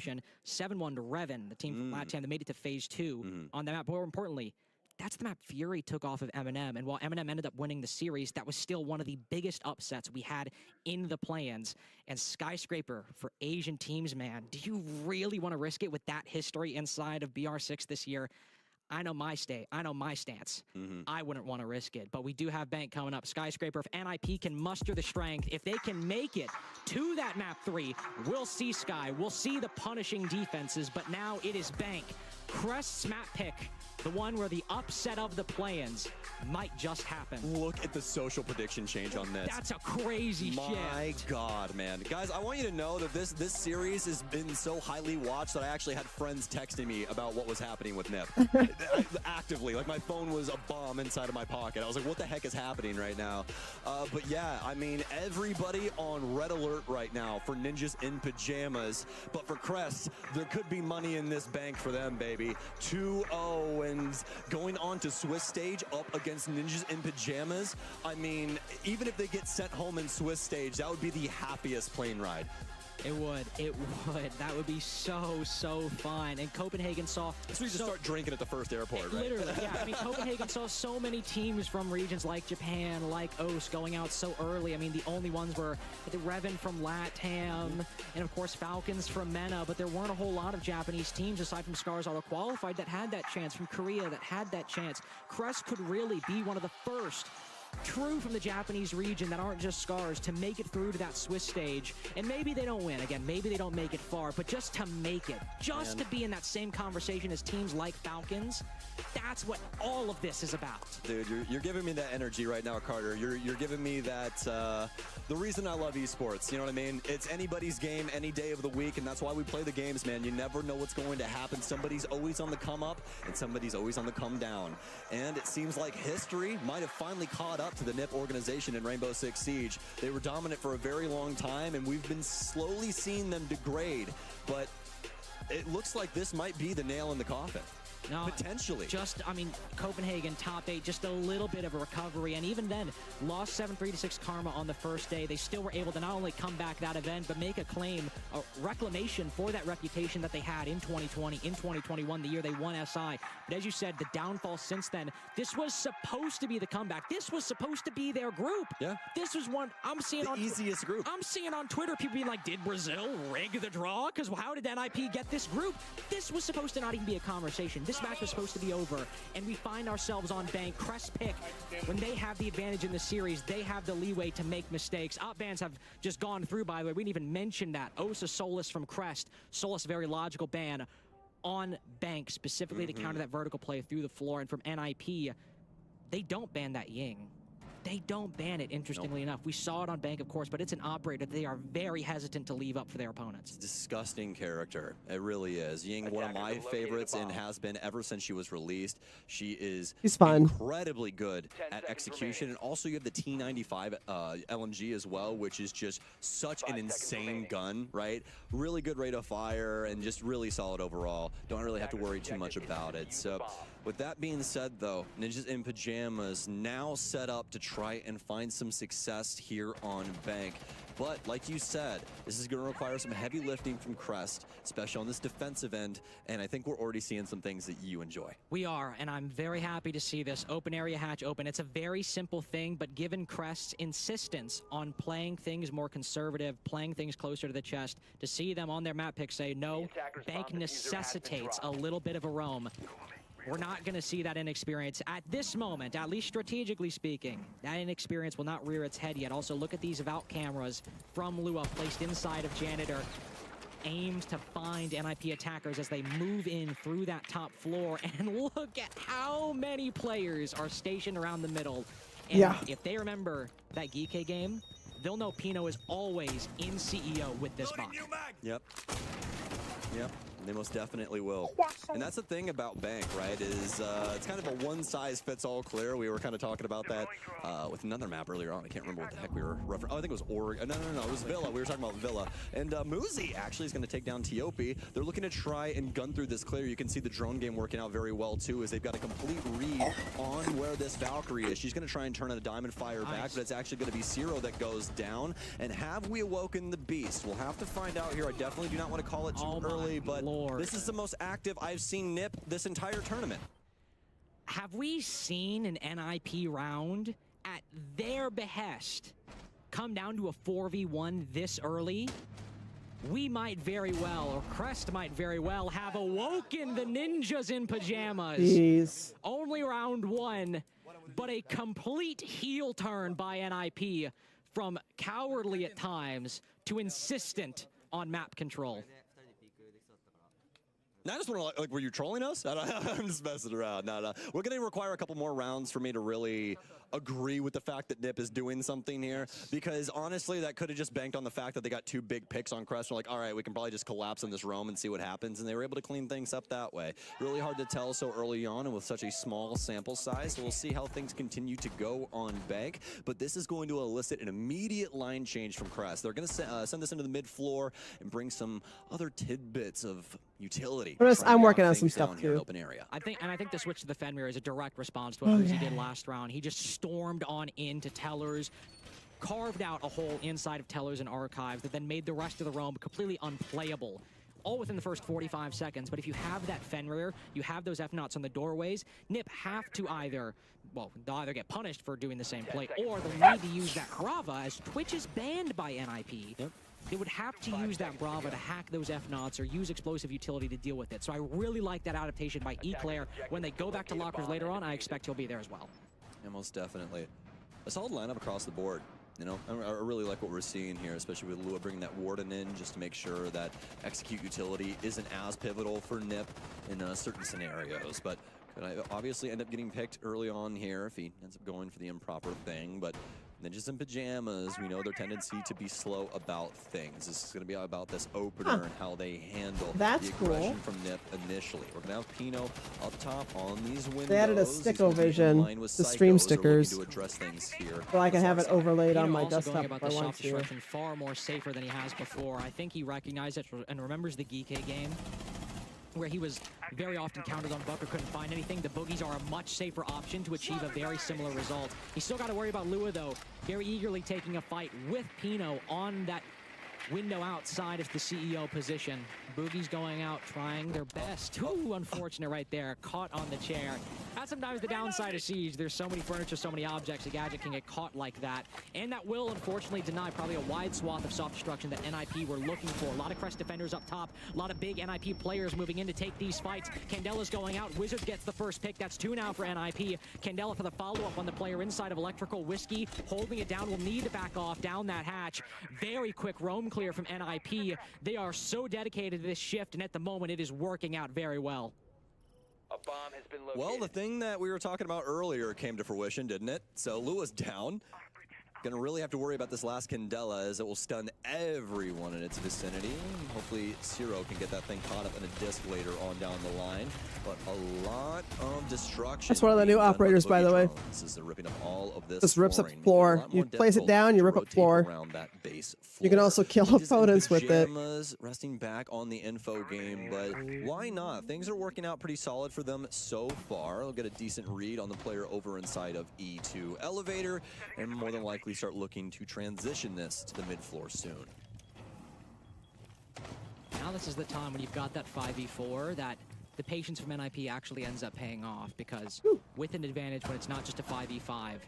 7-1 to Revan, the team from LATAM that made it to phase 2 on that map. But more importantly, that's the map Fury took off of Eminem. And while Eminem ended up winning the series, that was still one of the biggest upsets we had in the plans. And Skyscraper for Asian teams, man, do you really want to risk it with that history inside of BR6 this year? I know my stance. I wouldn't want to risk it, but we do have Bank coming up. Skyscraper, if NIP can muster the strength, if they can make it to that map 3, we'll see Sky. We'll see the punishing defenses, but now it is Bank Crest's map pick, the one where the upset of the play-ins might just happen. Look at the social prediction change on this. That's a crazy shift. My God, man. Guys, I want you to know that this series has been so highly watched that I actually had friends texting me about what was happening with Nip. Actively. Like, my phone was a bomb inside of my pocket. I was like, what the heck is happening right now? But yeah, I mean, everybody on red alert right now for Ninjas in Pajamas. But for Crest, there could be money in this bank for them, baby. 2-0 and going on to Swiss stage up against Ninjas in Pajamas. I mean, even if they get sent home in Swiss stage, that would be the happiest plane ride. It would. It would. That would be so fun. And Copenhagen saw... So we just start drinking at the first airport, right? Literally, yeah. I mean, Copenhagen saw so many teams from regions like Japan, like OS, going out so early. I mean, the only ones were the Revan from LATAM, and of course, Falcons from MENA, but there weren't a whole lot of Japanese teams, aside from Scars Auto Qualified, that had that chance, from Korea that had that chance. Crest could really be one of the first true from the Japanese region that aren't just Scars to make it through to that Swiss stage. And maybe they don't win. Again, maybe they don't make it far, but just to make it, just to be in that same conversation as teams like Falcons, that's what all of this is about. Dude, you're giving me that energy right now, Carter. You're giving me that, the reason I love esports, you know what I mean? It's anybody's game any day of the week, and that's why we play the games, man. You never know what's going to happen. Somebody's always on the come up, and somebody's always on the come down. And it seems like history might have finally caught up to the NIP organization in Rainbow Six Siege. They were dominant for a very long time, and we've been slowly seeing them degrade, but it looks like this might be the nail in the coffin. No, potentially. Just, I mean, Copenhagen top 8, just a little bit of a recovery, and even then, lost 7-3 to 6 Karma on the first day. They still were able to not only come back that event, but make a claim, a reclamation for that reputation that they had in 2020, in 2021, the year they won SI. But as you said, the downfall since then, this was supposed to be the comeback. This was supposed to be their group. Yeah. This was one I'm seeing the easiest group. I'm seeing on Twitter people being like, did Brazil rig the draw? Because how did NIP get this group? This was supposed to not even be a conversation. This match was supposed to be over, and we find ourselves on bank. Crest pick, when they have the advantage in the series, they have the leeway to make mistakes. Op bans have just gone through, by the way. We didn't even mention that. Osa Solus from Crest. Solus, very logical ban on bank, specifically to counter that vertical play through the floor. And from NIP, they don't ban that Ying. They don't ban it, interestingly enough. We saw it on bank, of course, but it's an operator they are very hesitant to leave up for their opponents. Disgusting character. It really is. Ying, one of my favorites, and has been ever since she was released. She is incredibly good at execution. And also you have the T95 LMG as well, which is just such an insane gun, right? Really good rate of fire and just really solid overall. Don't really have to worry too much about it. So with that being said, though, Ninjas in Pajamas now set up to try and find some success here on bank. But like you said, this is going to require some heavy lifting from Crest, especially on this defensive end, and I think we're already seeing some things that you enjoy. We are, and I'm very happy to see this open area hatch open. It's a very simple thing, but given Crest's insistence on playing things more conservative, playing things closer to the chest, to see them on their map pick say, no, bank necessitates a little bit of a roam. We're not going to see that inexperience at this moment, at least strategically speaking. That inexperience will not rear its head yet. Also, look at these Valk cameras from Lua placed inside of Janitor. Aims to find NIP attackers as they move in through that top floor. And look at how many players are stationed around the middle. And if they remember that Geeke game, they'll know Pino is always in CEO with this bot. Yep. Yep. They most definitely will. And that's the thing about bank, right, is it's kind of a one-size-fits-all clear. We were kind of talking about that with another map earlier on. I can't remember what the heck we were referring. Oh, I think it was Oregon. No, it was Villa. We were talking about Villa. And Muzi actually is going to take down Tiopi. They're looking to try and gun through this clear. You can see the drone game working out very well, too, as they've got a complete read on where this Valkyrie is. She's going to try and turn a Diamond Fire back, but it's actually going to be Zero that goes down. And have we awoken the beast? We'll have to find out here. I definitely do not want to call it too early, but this is the most active I've seen NIP this entire tournament. Have we seen an NIP round at their behest come down to a 4v1 this early? We might very well, or Crest might very well, have awoken the Ninjas in Pajamas. Jeez. Only round 1, but a complete heel turn by NIP from cowardly at times to insistent on map control. I just want to, like, were you trolling us? I'm just messing around. No. We're going to require a couple more rounds for me to really agree with the fact that Nip is doing something here, because honestly, that could have just banked on the fact that they got 2 big picks on Crest. We're like, all right, we can probably just collapse in this roam and see what happens, and they were able to clean things up that way. Really hard to tell so early on and with such a small sample size, so we'll see how things continue to go on Bank, but this is going to elicit an immediate line change from Crest. They're going to send this into the mid-floor and bring some other tidbits of utility. I'm working on some stuff too. Open area. I think the switch to the Fenrir is a direct response to what Uzi did last round. He just stormed on into Tellers, carved out a hole inside of Tellers and Archives that then made the rest of the roam completely unplayable. All within the first 45 seconds, but if you have that Fenrir, you have those F-Knots on the doorways, Nip have to they'll either get punished for doing the same play, or they'll need to use that Brava, as Twitch is banned by NIP. Yep. They would have to use that Brava to hack those F-Knots or use explosive utility to deal with it. So I really like that adaptation by Eclair. When they go back to lockers later on, I expect he'll be there as well. Yeah, most definitely. A solid lineup across the board. You know, I really like what we're seeing here, especially with Lua bringing that Warden in just to make sure that execute utility isn't as pivotal for Nip in certain scenarios. But could I obviously end up getting picked early on here if he ends up going for the improper thing. But Ninjas in Pajamas, we know their tendency to be slow about things. This is going to be about this opener and how they handle the aggression from Nip initially. We're going to have Pino up top on these windows. They added a Sticko-Vision, the stream stickers, to address things here. so I can have it overlaid on my also desktop going about if I the want soft to. destruction far more safer than he has before. I think he recognized it and remembers the Geekay game, where he was very often counted on Bucker, couldn't find anything. The Boogies are a much safer option to achieve a very similar result. He's still got to worry about Lua, though, very eagerly taking a fight with Pino on that window outside of the CEO position. Boogies going out, trying their best. Ooh, unfortunate right there. Caught on the chair. That's sometimes the downside of Siege. There's so many furniture, so many objects. A gadget can get caught like that. And that will, unfortunately, deny probably a wide swath of soft destruction that NIP were looking for. A lot of Crest defenders up top. A lot of big NIP players moving in to take these fights. Candela's going out. Wizard gets the first pick. That's 2 now for NIP. Candela for the follow-up on the player inside of Electrical. Whiskey holding it down. Will need to back off down that hatch. Very quick roam clear from NIP. They are so dedicated to this shift, and at the moment, it is working out very well. A bomb has been located. Well, the thing that we were talking about earlier came to fruition, didn't it? So Lua's down. Gonna really have to worry about this last Candela, as it will stun everyone in its vicinity. Hopefully Zero can get that thing caught up in a disc later on down the line. But a lot of destruction. That's one of the new operators, by the way. This is ripping up all of this. Just rips up floor. You place it down, you rip up floor. Around that base floor. You can also kill opponents with it. Resting back on the info game, but why not? Things are working out pretty solid for them so far. They'll get a decent read on the player over inside of E2 elevator, and more than likely start looking to transition this to the mid-floor soon. Now this is the time when you've got that 5v4 that the patience from NIP actually ends up paying off, because with an advantage when it's not just a 5v5,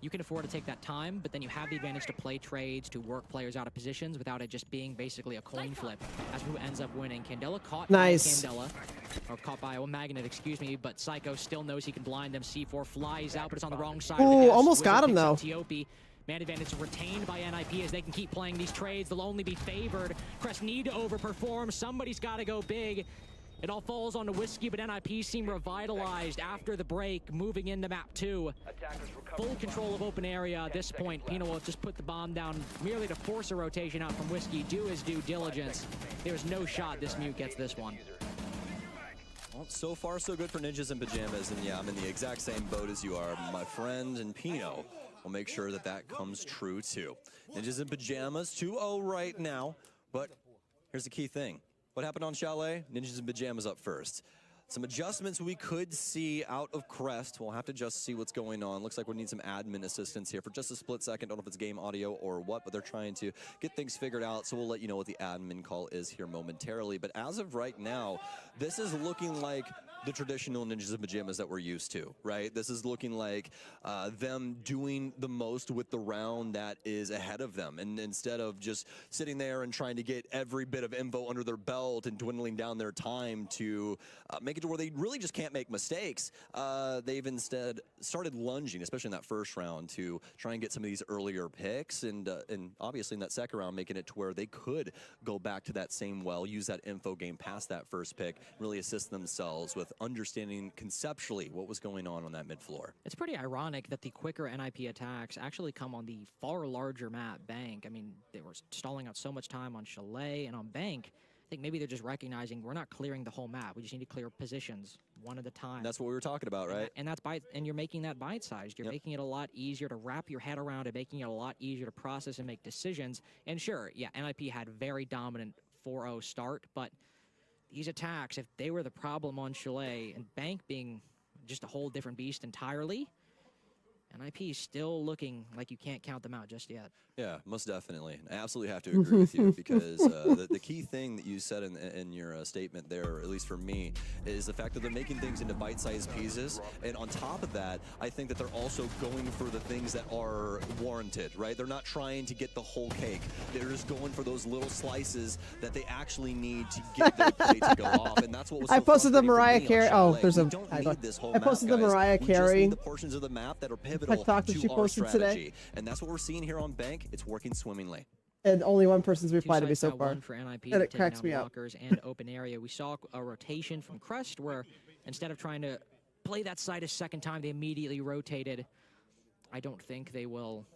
you can afford to take that time, but then you have the advantage to play trades, to work players out of positions without it just being basically a coin flip as who ends up winning. Candela caught by Candela, or caught by Magnet, excuse me, but Psycho still knows he can blind them. C4 flies out, but it's on the wrong side of the desk. Almost got him though. Man advantage retained by NIP as they can keep playing these trades. They'll only be favored. Crest need to overperform. Somebody's got to go big. It all falls on the Whiskey, but NIP seem revitalized after the break, moving into map 2. Full control of open area at this point. Pino will just put the bomb down merely to force a rotation out from Whiskey. Do his due diligence. There's no shot this Mute gets this one. Well, so far so good for Ninjas in Pajamas, and yeah, I'm in the exact same boat as you are, my friend, and Pino will make sure that that comes true too. Ninjas in Pajamas 2-0 right now, but here's the key thing. What happened on Chalet? Ninjas in Pajamas up first. Some adjustments we could see out of Crest. We'll have to just see what's going on. Looks like we need some admin assistance here for just a split second. Don't know if it's game audio or what, but they're trying to get things figured out. So we'll let you know what the admin call is here momentarily. But as of right now, this is looking like the traditional Ninjas in Pajamas that we're used to, right? This is looking like them doing the most with the round that is ahead of them. And instead of just sitting there and trying to get every bit of info under their belt and dwindling down their time to make it to where they really just can't make mistakes, they've instead started lunging, especially in that first round, to try and get some of these earlier picks. And obviously in that second round, making it to where they could go back to that same well, use that info game past that first pick, really assist themselves with understanding conceptually what was going on that mid floor. It's pretty ironic that the quicker NIP attacks actually come on the far larger map, Bank. I mean, they were stalling out so much time on Chalet and on Bank. I think maybe they're just recognizing we're not clearing the whole map. We just need to clear positions one at a time. That's what we were talking about, right? And that's and you're making that bite-sized. You're making it a lot easier to wrap your head around and making it a lot easier to process and make decisions. And sure, yeah, NIP had very dominant 4-0 start, but these attacks, if they were the problem on Chalet and Bank being just a whole different beast entirely, NIP is still looking like you can't count them out just yet. Yeah, most definitely. I absolutely have to agree with you because the key thing that you said in your statement there, or at least for me, is the fact that they're making things into bite-sized pieces. And on top of that, I think that they're also going for the things that are warranted, right? They're not trying to get the whole cake. They're just going for those little slices that they actually need to get their play to go off. And that's what was so I posted the Mariah Carey. Oh, there's a. I posted the Mariah Carey. The portions of the map that are pivotal to our strategy. And that's what we're seeing here on Bank. It's working swimmingly. And only one person's replied to me so far. One for NIP and it cracks me up. Lockers and open area. We saw a rotation from Crest where instead of trying to play that side a second time, they immediately rotated. I don't think they will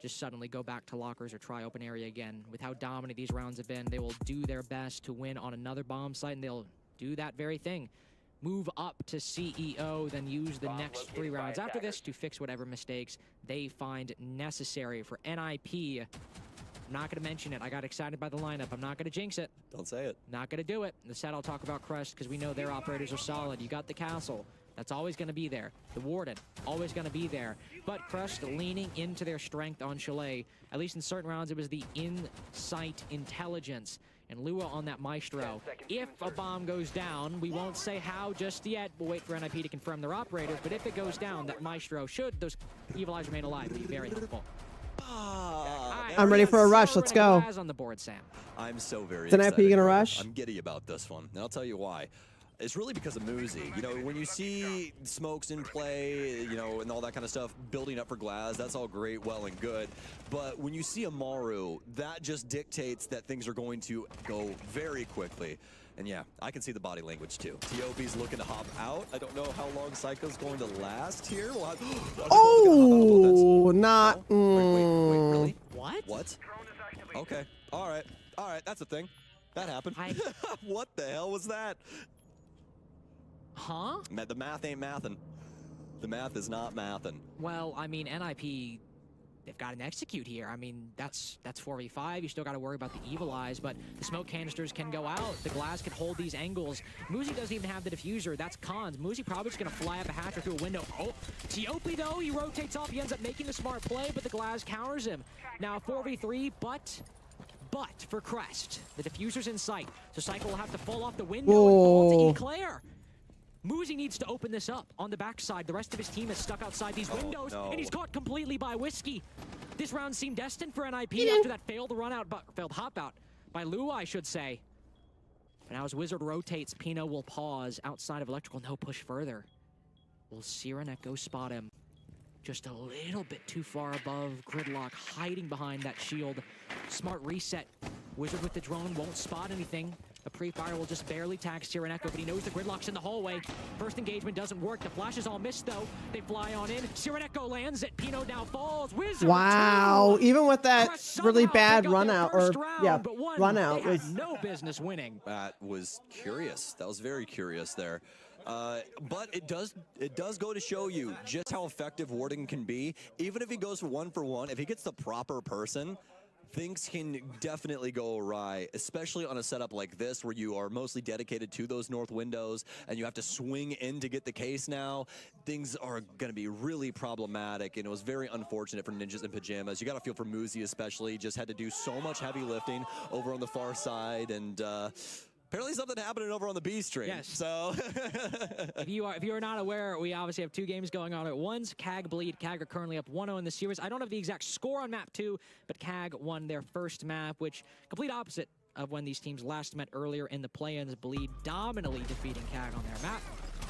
just suddenly go back to lockers or try open area again. With how dominant these rounds have been, they will do their best to win on another bomb site, and they'll do that very thing. Move up to CEO, then use the next 3 rounds after this to fix whatever mistakes they find necessary. For NIP, I'm not going to mention it. I got excited by the lineup. I'm not going to jinx it. Don't say it. Not going to do it. Instead, I'll talk about Crest because we know their operators are solid. You got the Castle. That's always going to be there. The Warden, always going to be there. But Crest leaning into their strength on Chalet. At least in certain rounds, it was the insight intelligence. And Lua on that Maestro. If a bomb goes down, we won't say how just yet. We'll wait for NIP to confirm their operators. But if it goes down, that Maestro, should those Evil Eyes remain alive, be very helpful. I'm ready for a rush. Let's go. On the board, Sam. I'm so very excited. Is NIP gonna rush? I'm giddy about this one. And I'll tell you why. It's really because of Muzi. You know, when you see smokes in play, you know, and all that kind of stuff building up for Glaz, that's all great, well and good. But when you see Amaru, that just dictates that things are going to go very quickly. And yeah, I can see the body language too. TOB's looking to hop out. I don't know how long Psycho's going to last here. We'll have, oh, not. Wait, really? What? What? Okay. All right. All right. That's a thing. That happened. What the hell was that? Huh? The math ain't mathin'. The math is not mathin'. Well, I mean, NIP, they've got an execute here. I mean, that's 4v5. You still got to worry about the Evil Eyes, but the smoke canisters can go out. The Glass can hold these angles. Muzi doesn't even have the diffuser. That's cons. Muzi probably just going to fly up a hatch or through a window. Oh, Tiopi, though, he rotates off. He ends up making the smart play, but the Glass counters him. Now 4v3, but for Crest, the diffuser's in sight. So Cycle will have to fall off the window and fall to Eclair. Muzi needs to open this up on the backside. The rest of his team is stuck outside these windows, and he's caught completely by Whiskey. This round seemed destined for NIP after that failed hop out by Lua, I should say. But now as Wizard rotates, Pino will pause outside of Electrical. No, push further. Will Cyrenek go spot him? Just a little bit too far above Gridlock, hiding behind that shield. Smart reset. Wizard with the drone won't spot anything. A pre-fire will just barely tag Cyrenek, but he knows the Gridlock's in the hallway. First engagement doesn't work. The flash is all missed, though. They fly on in. Cyrenek lands it. Pino now falls. Wizard, wow. Even with that really bad run out, or round, run out, was no business winning. That was curious. That was very curious there. But it does go to show you just how effective Warden can be. Even if he goes for 1-for-1, if he gets the proper person, things can definitely go awry, especially on a setup like this where you are mostly dedicated to those north windows and you have to swing in to get the case now. Things are going to be really problematic, and it was very unfortunate for Ninjas in Pajamas. You got to feel for Muzi especially. Just had to do so much heavy lifting over on the far side, and Apparently something happening over on the B stream. Yes. So if you are not aware, we obviously have 2 games going on at once. CAG Bleed. CAG are currently up 1-0 in the series. I don't have the exact score on map 2, but CAG won their first map, which complete opposite of when these teams last met earlier in the play-ins. Bleed dominantly defeating CAG on their map.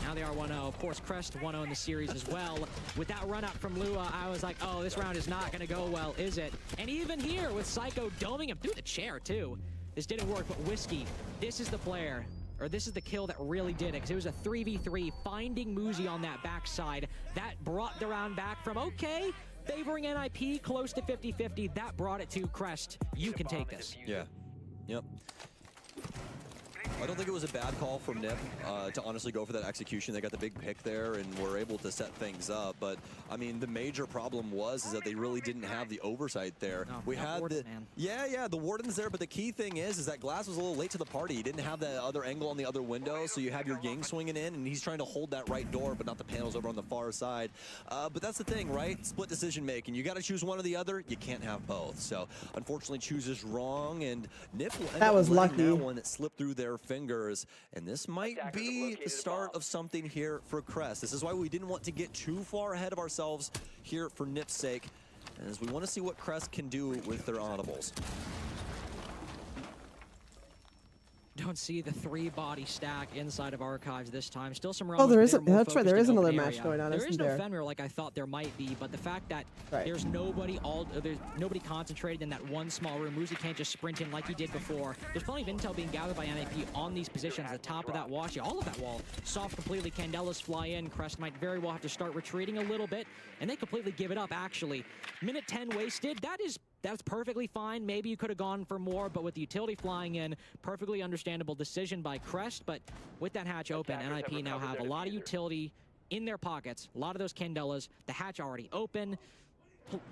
Now they are 1-0. Of course, Crest 1-0 in the series as well. With that run-up from Lua, I was like, oh, this round is not going to go well, is it? And even here with Psycho doming him through the chair, too. This didn't work, but Whiskey, this is the player, or this is the kill that really did it, because it was a 3v3, finding Muzi on that backside. That brought the round back from, okay, favoring NIP, close to 50-50. That brought it to Crest. You can take this. yeah, yep. I don't think it was a bad call from NIP to honestly go for that execution. They got the big pick there and were able to set things up. But I mean, the major problem is that they really didn't have the oversight there. No, we had Warden, the Warden's there, but the key thing is that Glass was a little late to the party. He didn't have that other angle on the other window, so you have your Ying swinging in, and he's trying to hold that right door, but not the panels over on the far side. But that's the thing, right? Split decision making. You got to choose one or the other. You can't have both. So unfortunately, chooses wrong, and NIP will end That up was letting lucky. that one that slipped through their fingers, and this might be the start of something here for Crest. This is why we didn't want to get too far ahead of ourselves here for NIP's sake, as we want to see what Crest can do with their audibles. Don't see the 3-body stack inside of Archives this time. Still some Oh, there Ramos is. there, more That's right. There focused is in another open match area. going on. There Isn't is no there? Fenrir like I thought there might be, but the fact that Right. there's nobody concentrated in that one small room. Muzi can't just sprint in like he did before. There's plenty of intel being gathered by NIP on these positions. The top of that wall, actually all of that wall, soft completely. Candelas fly in. Crest might very well have to start retreating a little bit, and they completely give it up. Actually, minute 10 wasted. That's perfectly fine. Maybe you could have gone for more, but with the utility flying in, perfectly understandable decision by Crest. But with that hatch open, NIP now have a lot of utility in their pockets. A lot of those Candelas, the hatch already open.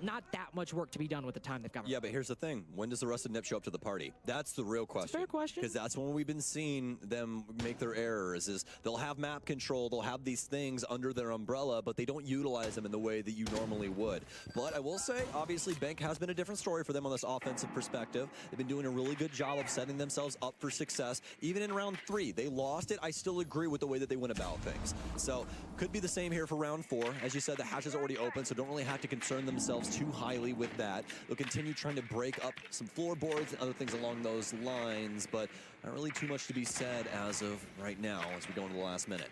Not that much work to be done with the time they've got. Yeah, but here's the thing. When does the rest of NIP show up to the party? That's the real question. Fair question. Because that's when we've been seeing them make their errors, is they'll have map control, they'll have these things under their umbrella, but they don't utilize them in the way that you normally would. But I will say, obviously, Bank has been a different story for them on this offensive perspective. They've been doing a really good job of setting themselves up for success. Even in round 3, they lost it. I still agree with the way that they went about things. So, could be the same here for round 4. As you said, the hatch is already open, so don't really have to concern themselves too highly with that. They'll continue trying to break up some floorboards and other things along those lines, but not really too much to be said as of right now as we go into the last minute.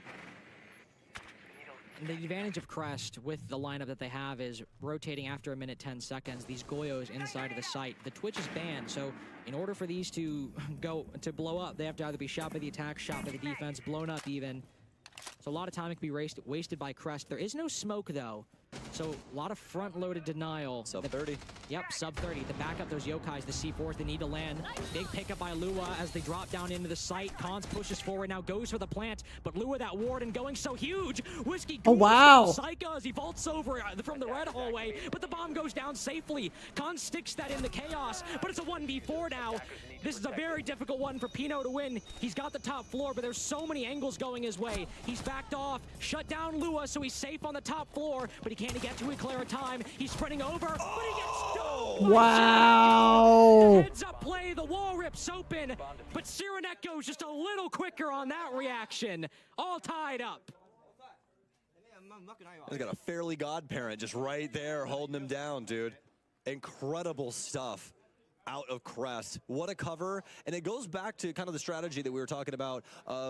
The advantage of Crest with the lineup that they have is rotating after a minute 10 seconds. These Goyos inside of the site. The Twitch is banned, so in order for these to blow up, they have to either be shot by the attack, shot by the defense, blown up even. So a lot of time can be wasted by Crest. There is no smoke though, so a lot of front-loaded denial. Sub 30. Yep, sub 30. The backup, those Yokais, the C4s, they need to land. Big pickup by Lua as they drop down into the site. Cons pushes forward now, goes for the plant, but Lua, that Warden going so huge. Whiskey Oh, wow. Psycho as he vaults over from the red hallway, but the bomb goes down safely. Cons sticks that in the chaos, but it's a 1v4 now. This is a very difficult one for Pino to win. He's got the top floor, but there's so many angles going his way. He's backed off, shut down Lua, so he's safe on the top floor, but he can't get to Eclair in time. He's sprinting over, but he gets stoned. Wow. Heads up play, the wall rips open, but Cyrenek goes just a little quicker on that reaction. All tied up. He's got a fairly godparent just right there holding him down, dude. Incredible stuff out of Crest. What a cover. And it goes back to kind of the strategy that we were talking about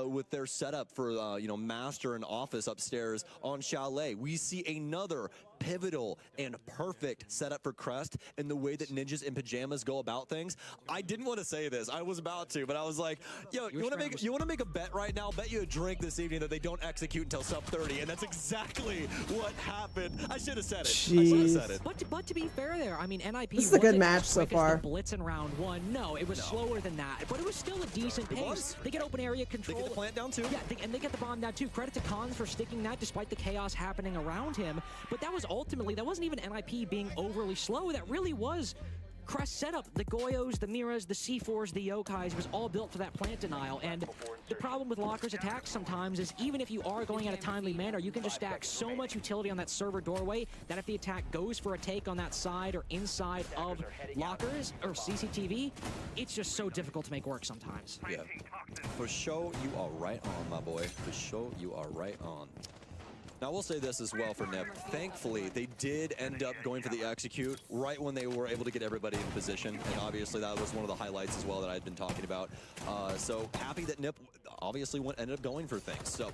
with their setup for, Master and Office upstairs on Chalet. We see another pivotal and perfect setup for Crest in the way that ninjas in pajamas go about things. I didn't want to say this. I was about to, but I was like, yo, you want to make a bet right now? Bet you a drink this evening that they don't execute until sub 30, and that's exactly what happened. I should have said it. Jeez. I should have said it. But to be fair there, I mean, NIP This is a good wasn't match as so quick as far. the Blitz in round 1. No, it was slower than that, but it was still a decent pace. was. They get open area control. They get the plant down too. Yeah, and they get the bomb down too. Credit to Cons for sticking that despite the chaos happening around him. But that was ultimately, that wasn't even NIP being overly slow. That really was Crest setup, the Goyos, the Miras, the C4s, the Yokais, was all built for that plant denial. And the problem with Locker's attacks sometimes is even if you are going in a timely manner, you can just stack so much utility on that server doorway that if the attack goes for a take on that side or inside of Lockers or CCTV, it's just so difficult to make work sometimes. Yeah. For sure, you are right on, my boy. For sure, you are right on. Now, we'll say this as well for Nip. Thankfully, they did end up going for the execute right when they were able to get everybody in position. And obviously, that was one of the highlights as well that I'd been talking about. So happy that Nip obviously ended up going for things. So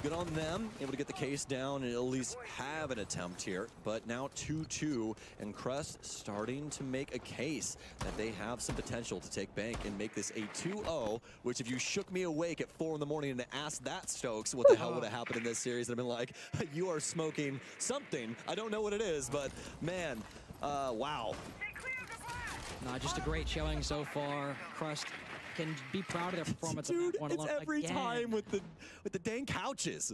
good on them, able to get the case down and at least have an attempt here. But now 2-2, and Crest starting to make a case that they have some potential to take bank and make this a 2-0, which if you shook me awake at 4 in the morning and asked that, Stokes, what the hell would have happened in this series, I'd have been like, you are smoking something. I don't know what it is, but man, wow. No, just a great showing so far. Crest can be proud of their performance. Dude, on that one it's alone. every Again. time with the dang couches.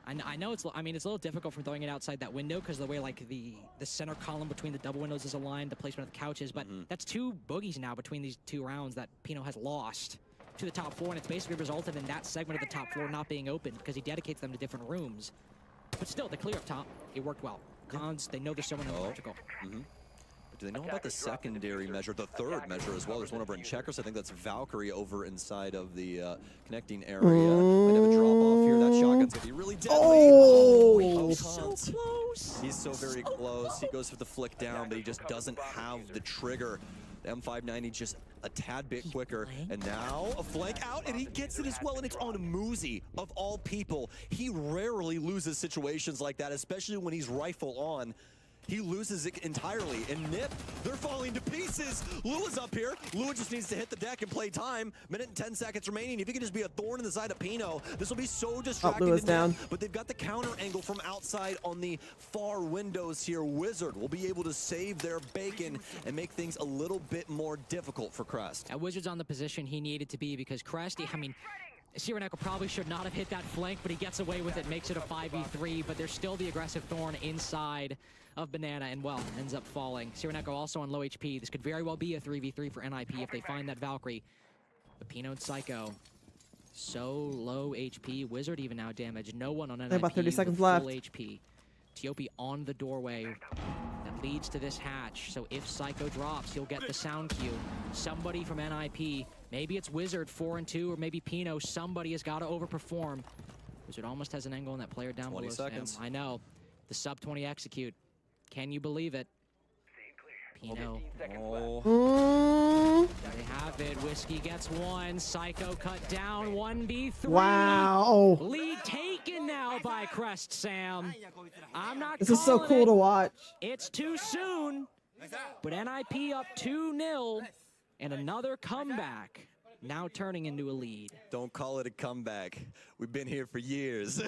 I know it's. I mean, it's a little difficult from throwing it outside that window because of the way like the center column between the double windows is aligned, the placement of the couches. But that's 2 boogies now between these 2 rounds that Pino has lost to the top floor, and it's basically resulted in that segment of the top floor not being open because he dedicates them to different rooms. But still, the clear up top, it worked well. Cons, they know there's someone electrical. Do they know about the secondary measure, the third measure as well? There's one over in Checkers. I think that's Valkyrie over inside of the connecting area. Might have a drop off here. That shotgun's gonna be really deadly. Oh, so close. He's so very close. He goes for the flick down, but he just doesn't have the trigger. The M590 just a tad bit quicker, and now a flank out, and he gets it as well, and it's on Muzi, of all people. He rarely loses situations like that, especially when he's rifle on. He loses it entirely, and Nip, they're falling to pieces. Lua's up here. Lua just needs to hit the deck and play time. Minute and 10 seconds remaining. If he can just be a thorn in the side of Pino, this will be so distracting to Nip. Down. But they've got the counter angle from outside on the far windows here. Wizard will be able to save their bacon and make things a little bit more difficult for Crest. Wizard's on the position he needed to be because Crest, I mean, Cyrenaica probably should not have hit that flank, but he gets away with it, makes it a 5v3, but there's still the aggressive Thorn inside of Banana, and well, ends up falling. Cyrenaica also on low HP. This could very well be a 3v3 for NIP if they find that Valkyrie. But Pino and Psycho, so low HP. Wizard even now damaged. No one on NIP about 30 seconds full left. HP. Tiopi on the doorway that leads to this hatch. So if Psycho drops, he'll get the sound cue. Somebody from NIP, maybe it's Wizard 4 and 2, or maybe Pino. Somebody has got to overperform. Wizard almost has an angle on that player down 20 below. seconds. I know. The sub 20 execute. Can you believe it? Pino. They have it. Whiskey gets 1. Psycho cut down. 1v3. Wow. Lead taken now by Crest, Sam. I'm not This is so calling cool it. to watch. It's too soon. But NIP up 2-0 and another comeback. Now turning into a lead. Don't call it a comeback. We've been here for years.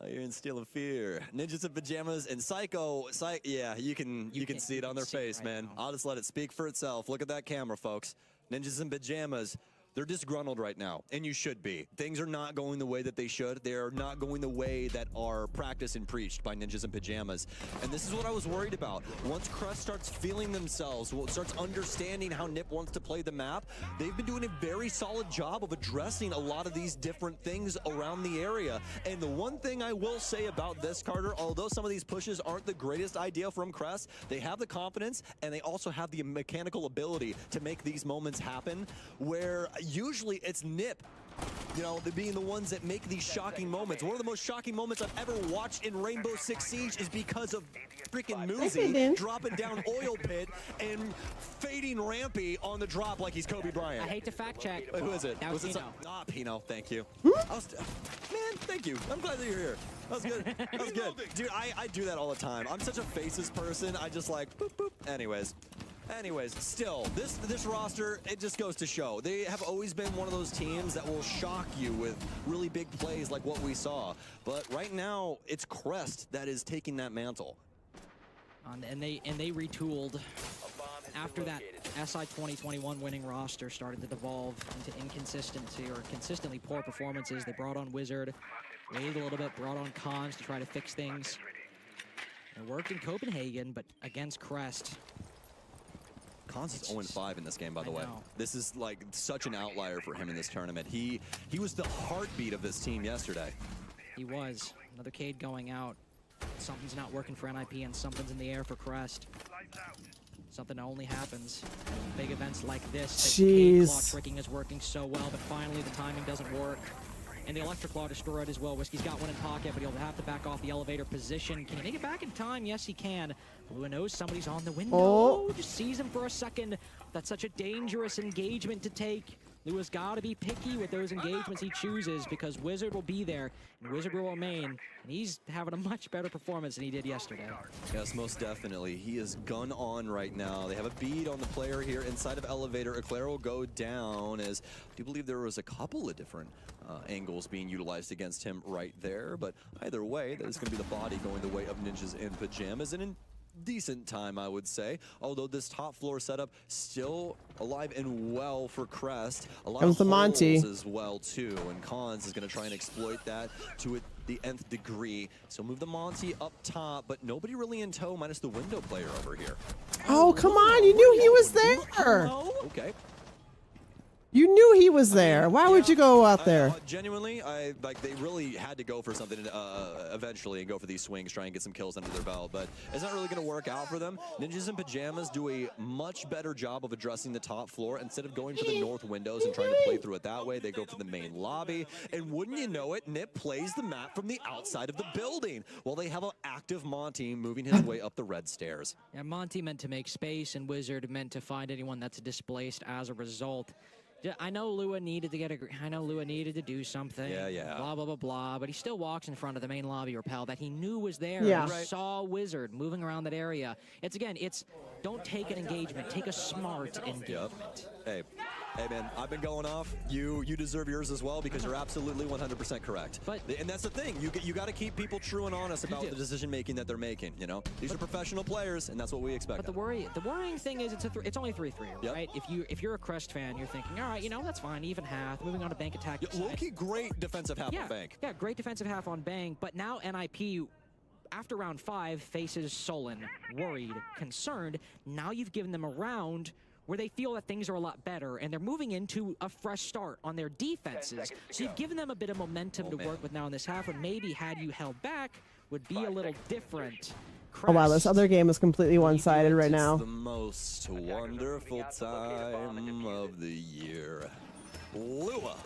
Now you're in Steel of Fear. Ninjas in Pajamas and Psycho. Yeah, you can see it on their face, man. I'll just let it speak for itself. Look at that camera, folks. Ninjas in Pajamas. They're disgruntled right now, and you should be. Things are not going the way that they should. They are not going the way that are practiced and preached by Ninjas in Pajamas. And this is what I was worried about. Once Crest starts feeling themselves, starts understanding how Nip wants to play the map, they've been doing a very solid job of addressing a lot of these different things around the area. And the one thing I will say about this, Carter, although some of these pushes aren't the greatest idea from Crest, they have the confidence, and they also have the mechanical ability to make these moments happen, where usually it's Nip, you know, being the ones that make these shocking moments. One of the most shocking moments I've ever watched in Rainbow Six Siege is because of freaking Muzi dropping down Oil Pit and fading Rampy on the drop like he's Kobe Bryant. I hate to fact check. Wait, who is it? That was Pino. Pino, thank you. Man, thank you. I'm glad that you're here. That was good. That was good. Dude, I do that all the time. I'm such a faces person. I just like, boop, boop. Anyways, still, this roster, it just goes to show. They have always been one of those teams that will shock you with really big plays like what we saw. But right now, it's Crest that is taking that mantle. And they retooled after that SI 2021 winning roster started to devolve into inconsistency or consistently poor performances. They brought on Wizard, waited a little bit, brought on Cons to try to fix things. It worked in Copenhagen, but against Crest, Cons is 0-5 in this game, by the way. know. This is like such an outlier for him in this tournament. He was the heartbeat of this team yesterday. He was. Another Cade going out. Something's not working for NIP, and something's in the air for Crest. Something only happens in big events like this. That Cade claw tricking is working so well, but finally the timing doesn't work. And the Electric Claw destroyed as well. Whiskey's got one in pocket, but he'll have to back off the elevator position. Can he make it back in time? Yes, he can. Lua knows somebody's on the window. Just sees him for a second. That's such a dangerous engagement to take. Lua's got to be picky with those engagements he chooses, because Wizard will be there, and Wizard will remain, and he's having a much better performance than he did yesterday. Yes, most definitely. He is gun on right now. They have a bead on the player here inside of elevator. Eclair will go down, as I do believe there was a couple of different angles being utilized against him right there, but either way, that is going to be the body going the way of Ninjas in Pajamas, and in decent time, I would say. Although this top floor setup still alive and well for Crest. A lot of Monty holes as well too, and Cons is going to try and exploit that to the nth degree. So move the Monty up top, but nobody really in tow, minus the window player over here. Oh, come on! You knew he was there. Okay. You knew he was there. Why would you go out there? Genuinely, they really had to go for something eventually and go for these swings, try and get some kills under their belt, but it's not really going to work out for them. Ninjas in Pajamas do a much better job of addressing the top floor. Instead of going for the north windows and trying to play through it that way, they go for the main lobby, and wouldn't you know it, Nip plays the map from the outside of the building while they have an active Monty moving his way up the red stairs. Yeah, Monty meant to make space, and Wizard meant to find anyone that's displaced as a result. I know Lua needed to do something. Yeah. Blah, blah, blah, blah. But he still walks in front of the main lobby repel that he knew was there. Yeah. He saw Wizard moving around that area. It's don't take an engagement. Take a smart engagement. Yep. Hey man, I've been going off. You deserve yours as well, because you're absolutely 100% correct. And that's the thing. You got to keep people true and honest about the decision making that they're making. You know, these are professional players, and that's what we expect. But the worrying thing is it's only 3-3, right? If you're a Crest fan, you're thinking, all right, that's fine, even half. Moving on to Bank attack. Low-key great defensive half on Bank. Yeah, great defensive half on Bank. But now NIP, after round 5, faces Sullen, worried, concerned. Now you've given them a round where they feel that things are a lot better, and they're moving into a fresh start on their defenses. So you've given them a bit of momentum to work with now in this half, and maybe had you held back, would be a little different. Oh wow, this other game is completely one-sided right now. It's the most wonderful time of the year. Lua,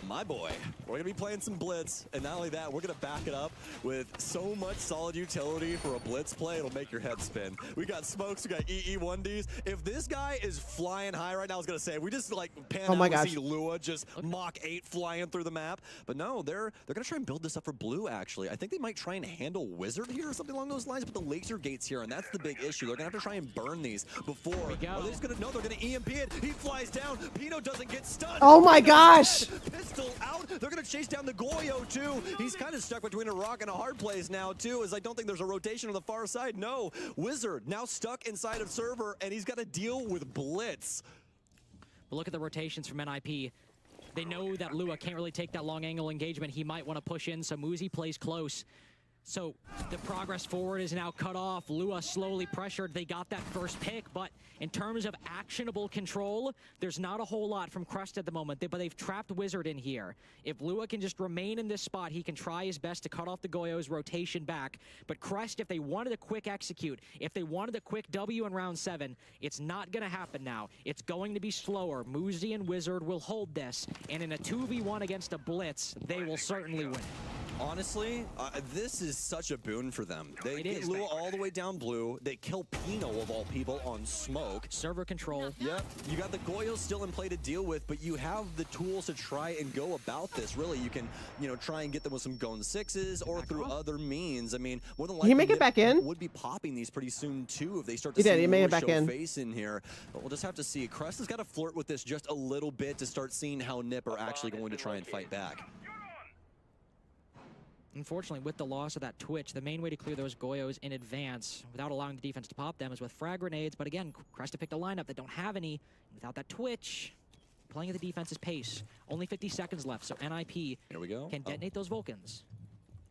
my boy. We're going to be playing some Blitz, and not only that, we're going to back it up with so much solid utility for a Blitz play, it'll make your head spin. We got smokes, we got EE1Ds. If this guy is flying high right now, I was going to say, we just like pan out and see Lua just Mach 8 flying through the map. But no, they're going to try and build this up for Blue, actually. I think they might try and handle Wizard here or something along those lines, but the laser gates here, and that's the big issue. They're going to have to try and burn these before. They're going to EMP it. He flies down. Pino doesn't get stunned. Oh my gosh! Pistol out. They're going to chase down the Goyo, too. He's kind of stuck between a rock and a hard place now, too, as I don't think there's a rotation on the far side. No. Wizard now stuck inside of server, and he's got to deal with Blitz. But look at the rotations from NIP. They know that Lua can't really take that long angle engagement. He might want to push in, so Muzi plays close. So the progress forward is now cut off. Lua slowly pressured. They got that first pick, but in terms of actionable control, there's not a whole lot from Crest at the moment. But they've trapped Wizard in here. If Lua can just remain in this spot, he can try his best to cut off the Goyo's rotation back. But Crest, if they wanted a quick execute, if they wanted a quick W in round 7, it's not going to happen now. It's going to be slower. Muzi and Wizard will hold this, and in a 2v1 against a Blitz, they will certainly win. Honestly, this is such a boon for them. They get Lua all the way down blue. They kill Pino, of all people, on smoke. Server control. Yep. You got the Goyo still in play to deal with, but you have the tools to try and go about this. Really, you can, try and get them with some Gone 6s or through other means. I mean, more than likely, he make it back in? Would be popping these pretty soon, too, if they start to he see made it more back show in. face in here. But we'll just have to see. Crest has got to flirt with this just a little bit to start seeing how Nip are actually going to try and fight back. Unfortunately, with the loss of that Twitch, the main way to clear those Goyos in advance without allowing the defense to pop them is with frag grenades. But again, Crest picked a lineup that don't have any. Without that Twitch, playing at the defense's pace. Only 50 seconds left, so NIP Here we go. can detonate those Vulcans.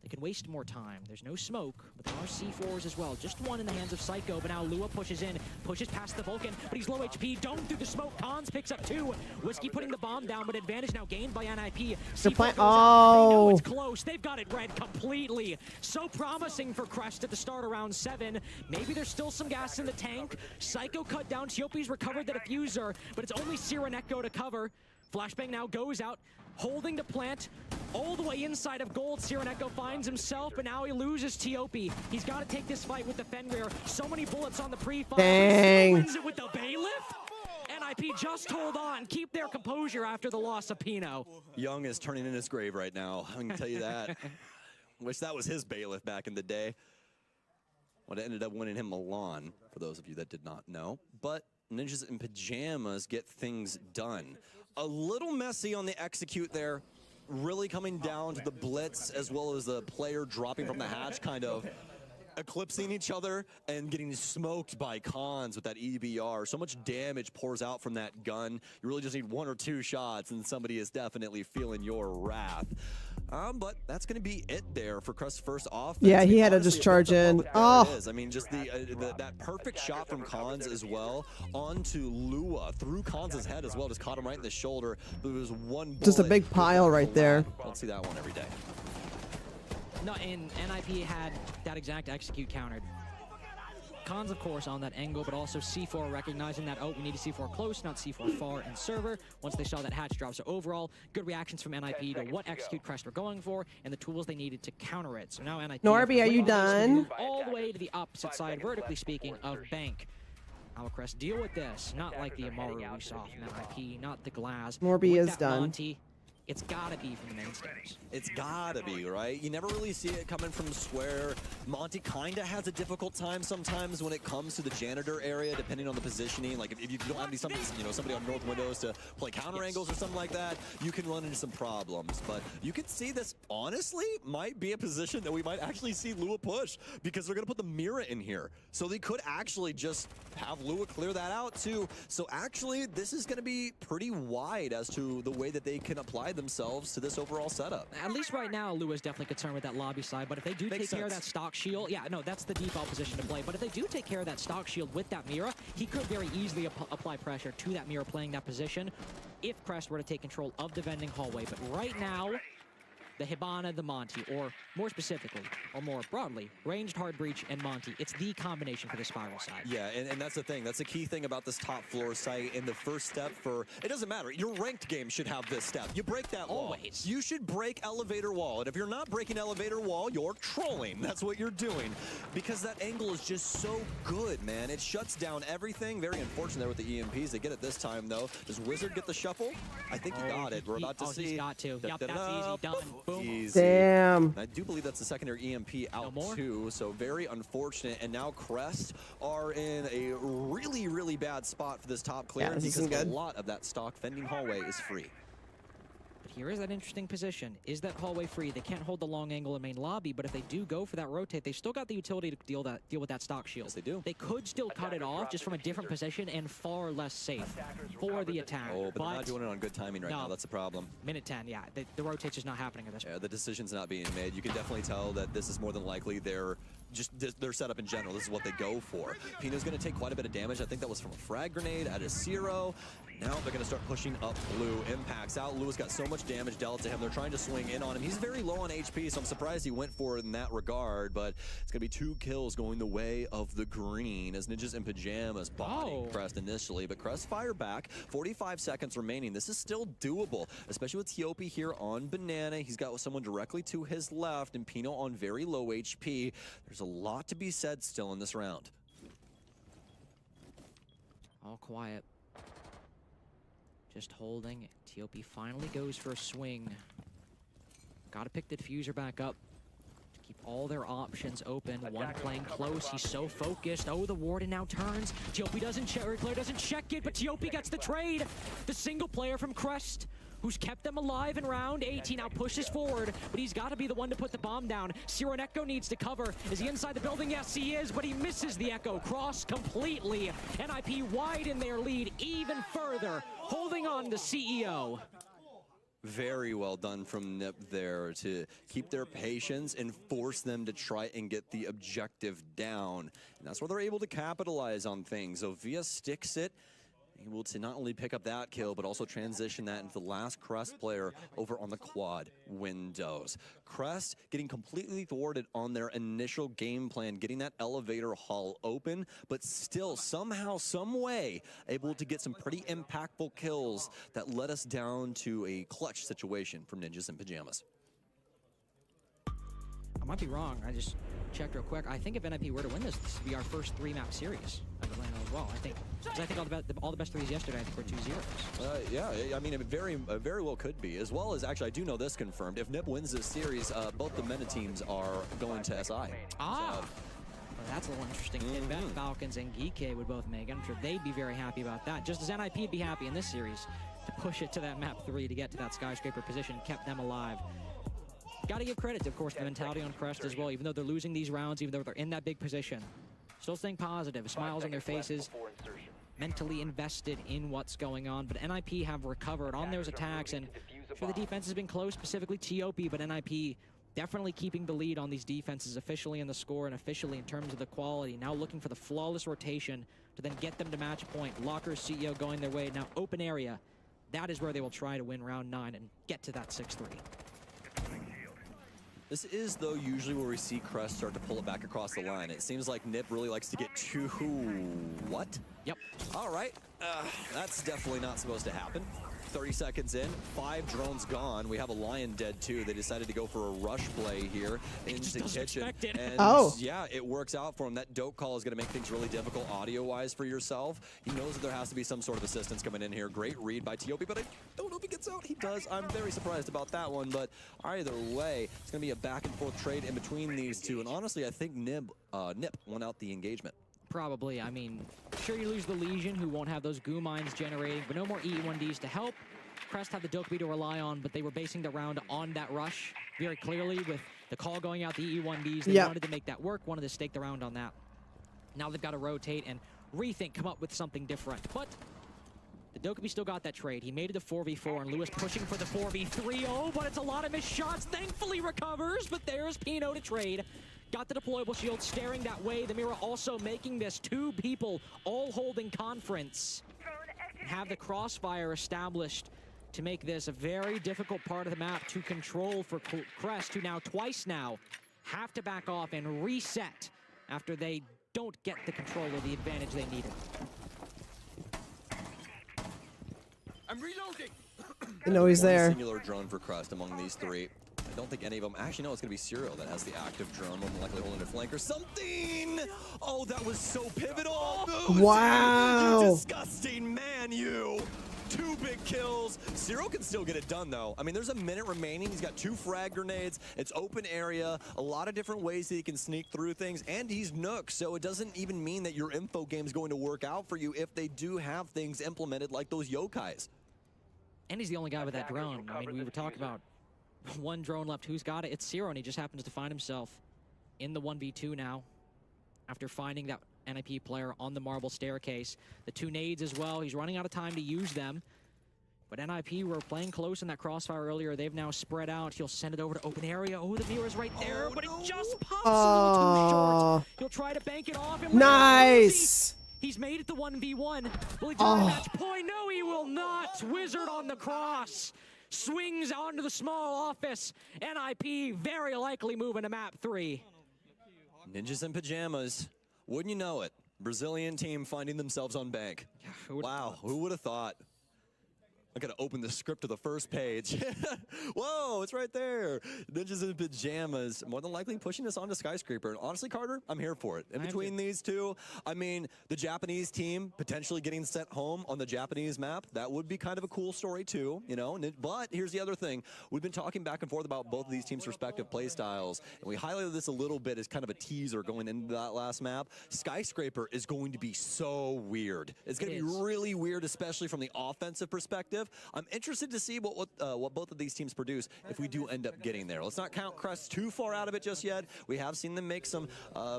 They can waste more time. There's no smoke, but there are C4s as well. Just one in the hands of Psycho, but now Lua pushes in, pushes past the Vulcan, but he's low HP. Dome through the smoke. Cons picks up 2. Whiskey putting the bomb down, but advantage now gained by NIP. C4 goes out. They know it's close. They've got it red completely. So promising for Crest at the start of round 7. Maybe there's still some gas in the tank. Psycho cut down. Tiopi's recovered the diffuser, but it's only Sireneko to cover. Flashbang now goes out, holding the plant all the way inside of gold. Sireneko finds himself, but now he loses Tiopi. He's got to take this fight with the Fenrir. So many bullets on the pre-fire. Dang. Wins it with the Bailiff. NIP just hold on, keep their composure after the loss of Pino. Young is turning in his grave right now. I can tell you that. Wish that was his Bailiff back in the day. What ended up winning him Milan, for those of you that did not know. But Ninjas in Pajamas get things done. A little messy on the execute there. Really coming down to the blitz as well as the player dropping from the hatch, kind of eclipsing each other and getting smoked by Cons with that EBR. So much damage pours out from that gun. You really just need 1 or 2 shots and somebody is definitely feeling your wrath. But that's going to be it there for Crest's first offense. Yeah, he had to Honestly, just charge in. Oh, it is. I mean, just that perfect shot from Cons as well onto Lua through Cons' head as well. Just caught him right in the shoulder. But it was one bullet. Just a big pile right there. Don't see that one every day. No, and NIP had that exact execute countered. Cons, of course, on that angle, but also C4 recognizing that, oh, we need a C4 close, not C4 far in server, once they saw that hatch drop. So overall, good reactions from NIP to what execute Crest were going for and the tools they needed to counter it. So now NIP... Norby, are you done? All the way to the opposite side, vertically speaking, of Bank. How will Crest deal with this? Not like the Amaru we saw from NIP, not the Glass. Norby With is that done. Monty, it's gotta be from the main stage. It's gotta be, right? You never really see it coming from Square. Monty kinda has a difficult time sometimes when it comes to the janitor area, depending on the positioning. Like if you don't have somebody on North Windows to play counter angles or something like that, you can run into some problems. But you can see this, honestly, might be a position that we might actually see Lua push because they're gonna put the Mira in here. So they could actually just have Lua clear that out too. So actually, this is gonna be pretty wide as to the way that they can apply themselves to this overall setup. At least right now, Lua is definitely concerned with that lobby side, but if they do take care of that stock shield, yeah, no, that's the default position to play, but if they do take care of that stock shield with that Mira, he could very easily apply pressure to that Mira playing that position if Crest were to take control of the vending hallway. But right now, the Hibana, the Monty, or more specifically, or more broadly, ranged hard breach and Monty. It's the combination for the spiral side. Yeah, and that's the thing. That's the key thing about this top floor site. And the first step for, it doesn't matter. Your ranked game should have this step. You break that wall. Always. You should break elevator wall. And if you're not breaking elevator wall, you're trolling. That's what you're doing. Because that angle is just so good, man. It shuts down everything. Very unfortunate there with the EMPs. They get it this time, though. Does Wizard get the shuffle? I think he got it. We're about to see. He's got to. Yep, that's easy. Done. Boom. Easy. Damn. I do believe that's the secondary EMP out too, so very unfortunate. And now Crest are in a really, really bad spot for this top clear because a lot of that stock fending hallway is free. But here is that interesting position. Is that hallway free? They can't hold the long angle in main lobby, but if they do go for that rotate, they still got the utility to deal with that stock shield. Yes, they do. They could still cut it off just from a different position and far less safe for the attack. Oh, but they're not doing it on good timing right now. That's the problem. Minute 10, yeah. The rotate's just not happening at this point. Yeah, the decision's not being made. You can definitely tell that this is more than likely their setup in general. This is what they go for. Pino's going to take quite a bit of damage. I think that was from a frag grenade at a Zero. Now they're going to start pushing up Blue. Impacts out. Lewis got so much damage dealt to him. They're trying to swing in on him. He's very low on HP, so I'm surprised he went for it in that regard, but it's going to be 2 kills going the way of the green as Ninjas in Pajamas bodying Crest initially, but Crest fire back. 45 seconds remaining. This is still doable, especially with Tiopi here on Banana. He's got someone directly to his left and Pino on very low HP. There's a lot to be said still in this round. All quiet. Just holding. Tiopi finally goes for a swing. Gotta pick the diffuser back up to keep all their options open. One playing close. He's so focused. Oh, the Warden now turns. Tiopi doesn't check. Claire doesn't check it, but Tiopi gets the trade. The single player from Crest, who's kept them alive in round 18, now pushes forward, but he's got to be the one to put the bomb down. Sireneko needs to cover. Is he inside the building? Yes, he is, but he misses the Echo. Cross completely. NIP widen their lead even further, holding on to CEO. Very well done from Nip there to keep their patience and force them to try and get the objective down. And that's where they're able to capitalize on things. Zofia sticks it, able to not only pick up that kill, but also transition that into the last Crest player over on the quad windows. Crest getting completely thwarted on their initial game plan, getting that elevator hall open, but still somehow, some way, able to get some pretty impactful kills that led us down to a clutch situation from Ninjas in Pajamas. I might be wrong. I just checked real quick. I think if NIP were to win this, this would be our first 3-map series of Atlanta as well. I think all the best threes yesterday, I think, were 2-0s. Yeah, I mean, it very well could be. As well as, actually, I do know this confirmed. If NIP wins this series, both the MENA teams are going to SI. Ah! Well, that's a little interesting. Tibet, Falcons, and Geekay would both make it. I'm sure they'd be very happy about that. Just as NIP would be happy in this series to push it to that map 3 to get to that skyscraper position, kept them alive. Got to give credit, of course, to the mentality on Crest as well. Even though they're losing these rounds, even though they're in that big position, still staying positive, smiles on their faces, mentally invested in what's going on. But NIP have recovered on those attacks, and sure, the defense has been close, specifically TOP, but NIP definitely keeping the lead on these defenses officially in the score and officially in terms of the quality. Now looking for the flawless rotation to then get them to match point. Locker's CEO going their way. Now open area, that is where they will try to win round 9 and get to that 6-3. This is, though, usually where we see Crest start to pull it back across the line. It seems like Nip really likes to get too... What? Yep. All right. That's definitely not supposed to happen. 30 seconds in, 5 drones gone. We have a Lion dead, too. They decided to go for a rush play here into kitchen. And yeah, it works out for him. That dope call is going to make things really difficult audio-wise for yourself. He knows that there has to be some sort of assistance coming in here. Great read by TOP, but I don't know if he gets out. He does. I'm very surprised about that one, but either way, it's going to be a back-and-forth trade in between these two. And honestly, I think Nip won out the engagement. Probably. I mean, sure, you lose the Legion, who won't have those goo mines generating, but no more E1Ds to help. Crest had the Dokkaebi to rely on, but they were basing the round on that rush very clearly with the call going out, the E1Ds. They wanted to make that work, wanted to stake the round on that. Now they've got to rotate and rethink, come up with something different. But the Dokkaebi still got that trade. He made it to 4v4, and Lewis pushing for the 4v3. Oh, but it's a lot of missed shots. Thankfully recovers, but there's Pino to trade. Got the deployable shield staring that way. The Mirror also making this 2 people all holding conference. Have the crossfire established to make this a very difficult part of the map to control for Crest, who now twice have to back off and reset after they don't get the control or the advantage they needed. I'm reloading. You know he's there. Singular drone for Crest among these 3. I don't think any of them... Actually, no, it's going to be Serial that has the active drone, more than likely holding a flank or something! Oh, that was so pivotal! Wow! You disgusting man, you! 2 big kills. Zero can still get it done, though. I mean, there's a minute remaining. He's got 2 frag grenades. It's open area. A lot of different ways that he can sneak through things. And he's Nook, so it doesn't even mean that your info game is going to work out for you if they do have things implemented like those yokais. And he's the only guy with that drone. I mean, we were talking about 1 drone left. Who's got it? It's Zero, and he just happens to find himself in the 1v2 now after finding that NIP player on the marble staircase. The 2 nades as well. He's running out of time to use them. But NIP were playing close in that crossfire earlier. They've now spread out. He'll send it over to open area. Oh, the Mirror's right there, but it just pops a little too short. He'll try to bank it off. And nice! He's made it to 1v1. Will he do a match point? No, he will not. Wizard on the cross. Swings onto the small office. NIP very likely moving to map 3. Ninjas in Pajamas. Wouldn't you know it? Brazilian team finding themselves on bank. Wow, who would have thought? I gotta open the script to the first page. Whoa, it's right there. Ninjas in Pajamas, more than likely pushing us onto Skyscraper. And honestly, Carter, I'm here for it. In between these 2, I mean, the Japanese team potentially getting sent home on the Japanese map, that would be kind of a cool story too, you know? But here's the other thing. We've been talking back and forth about both of these teams' respective play styles, and we highlighted this a little bit as kind of a teaser going into that last map. Skyscraper is going to be so weird. It's going to be really weird, especially from the offensive perspective. competitive. I'm interested to see what both of these teams produce if we do end up getting there. Let's not count Crest too far out of it just yet. We have seen them make some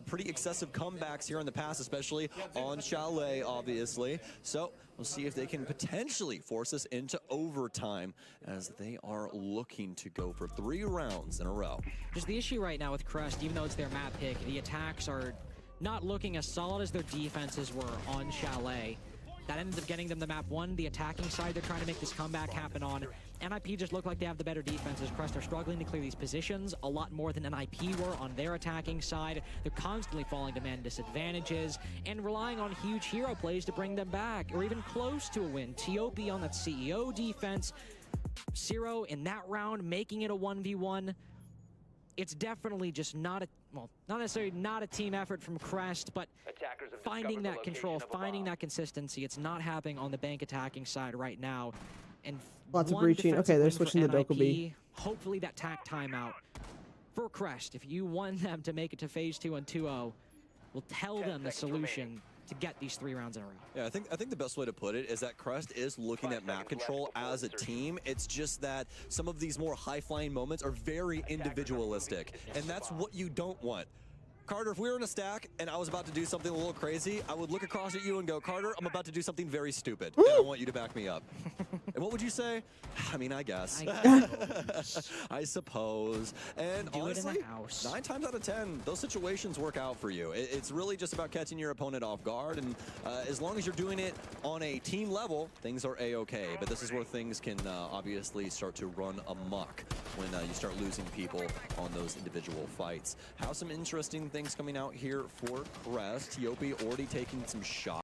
pretty excessive comebacks here in the past, especially on Chalet, obviously. So we'll see if they can potentially force us into overtime as they are looking to go for 3 rounds in a row. Just the issue right now with Crest, even though it's their map pick, the attacks are not looking as solid as their defenses were on Chalet. That ends up getting them the map 1. The attacking side, they're trying to make this comeback happen on. NIP just look like they have the better defenses. Crest are struggling to clear these positions a lot more than NIP were on their attacking side. They're constantly falling to man disadvantages and relying on huge hero plays to bring them back or even close to a win. TOP on that CEO defense. Zero in that round, making it a 1v1. It's definitely just not a, well, not necessarily not a team effort from Crest, but finding that control, finding that consistency. It's not happening on the bank attacking side right now. And lots of breaching. Okay, they're switching to Dokkaebi. Hopefully that tack timeout for Crest. If you want them to make it to phase 2 and 2-0, we'll tell them the solution to get these 3 rounds in a row. Yeah, I think the best way to put it is that Crest is looking at map control as a team. It's just that some of these more high-flying moments are very individualistic, and that's what you don't want. Carter, if we were in a stack and I was about to do something a little crazy, I would look across at you and go, Carter, I'm about to do something very stupid, and I want you to back me up. And what would you say? I mean, I guess. I suppose. And Do honestly, it in the house. 9 times out of 10, those situations work out for you. It's really just about catching your opponent off guard, and as long as you're doing it on a team level, things are a-okay. But this is where things can obviously start to run amok when you start losing people on those individual fights. Have some interesting things coming out here for Crest. TOP already taking some shots.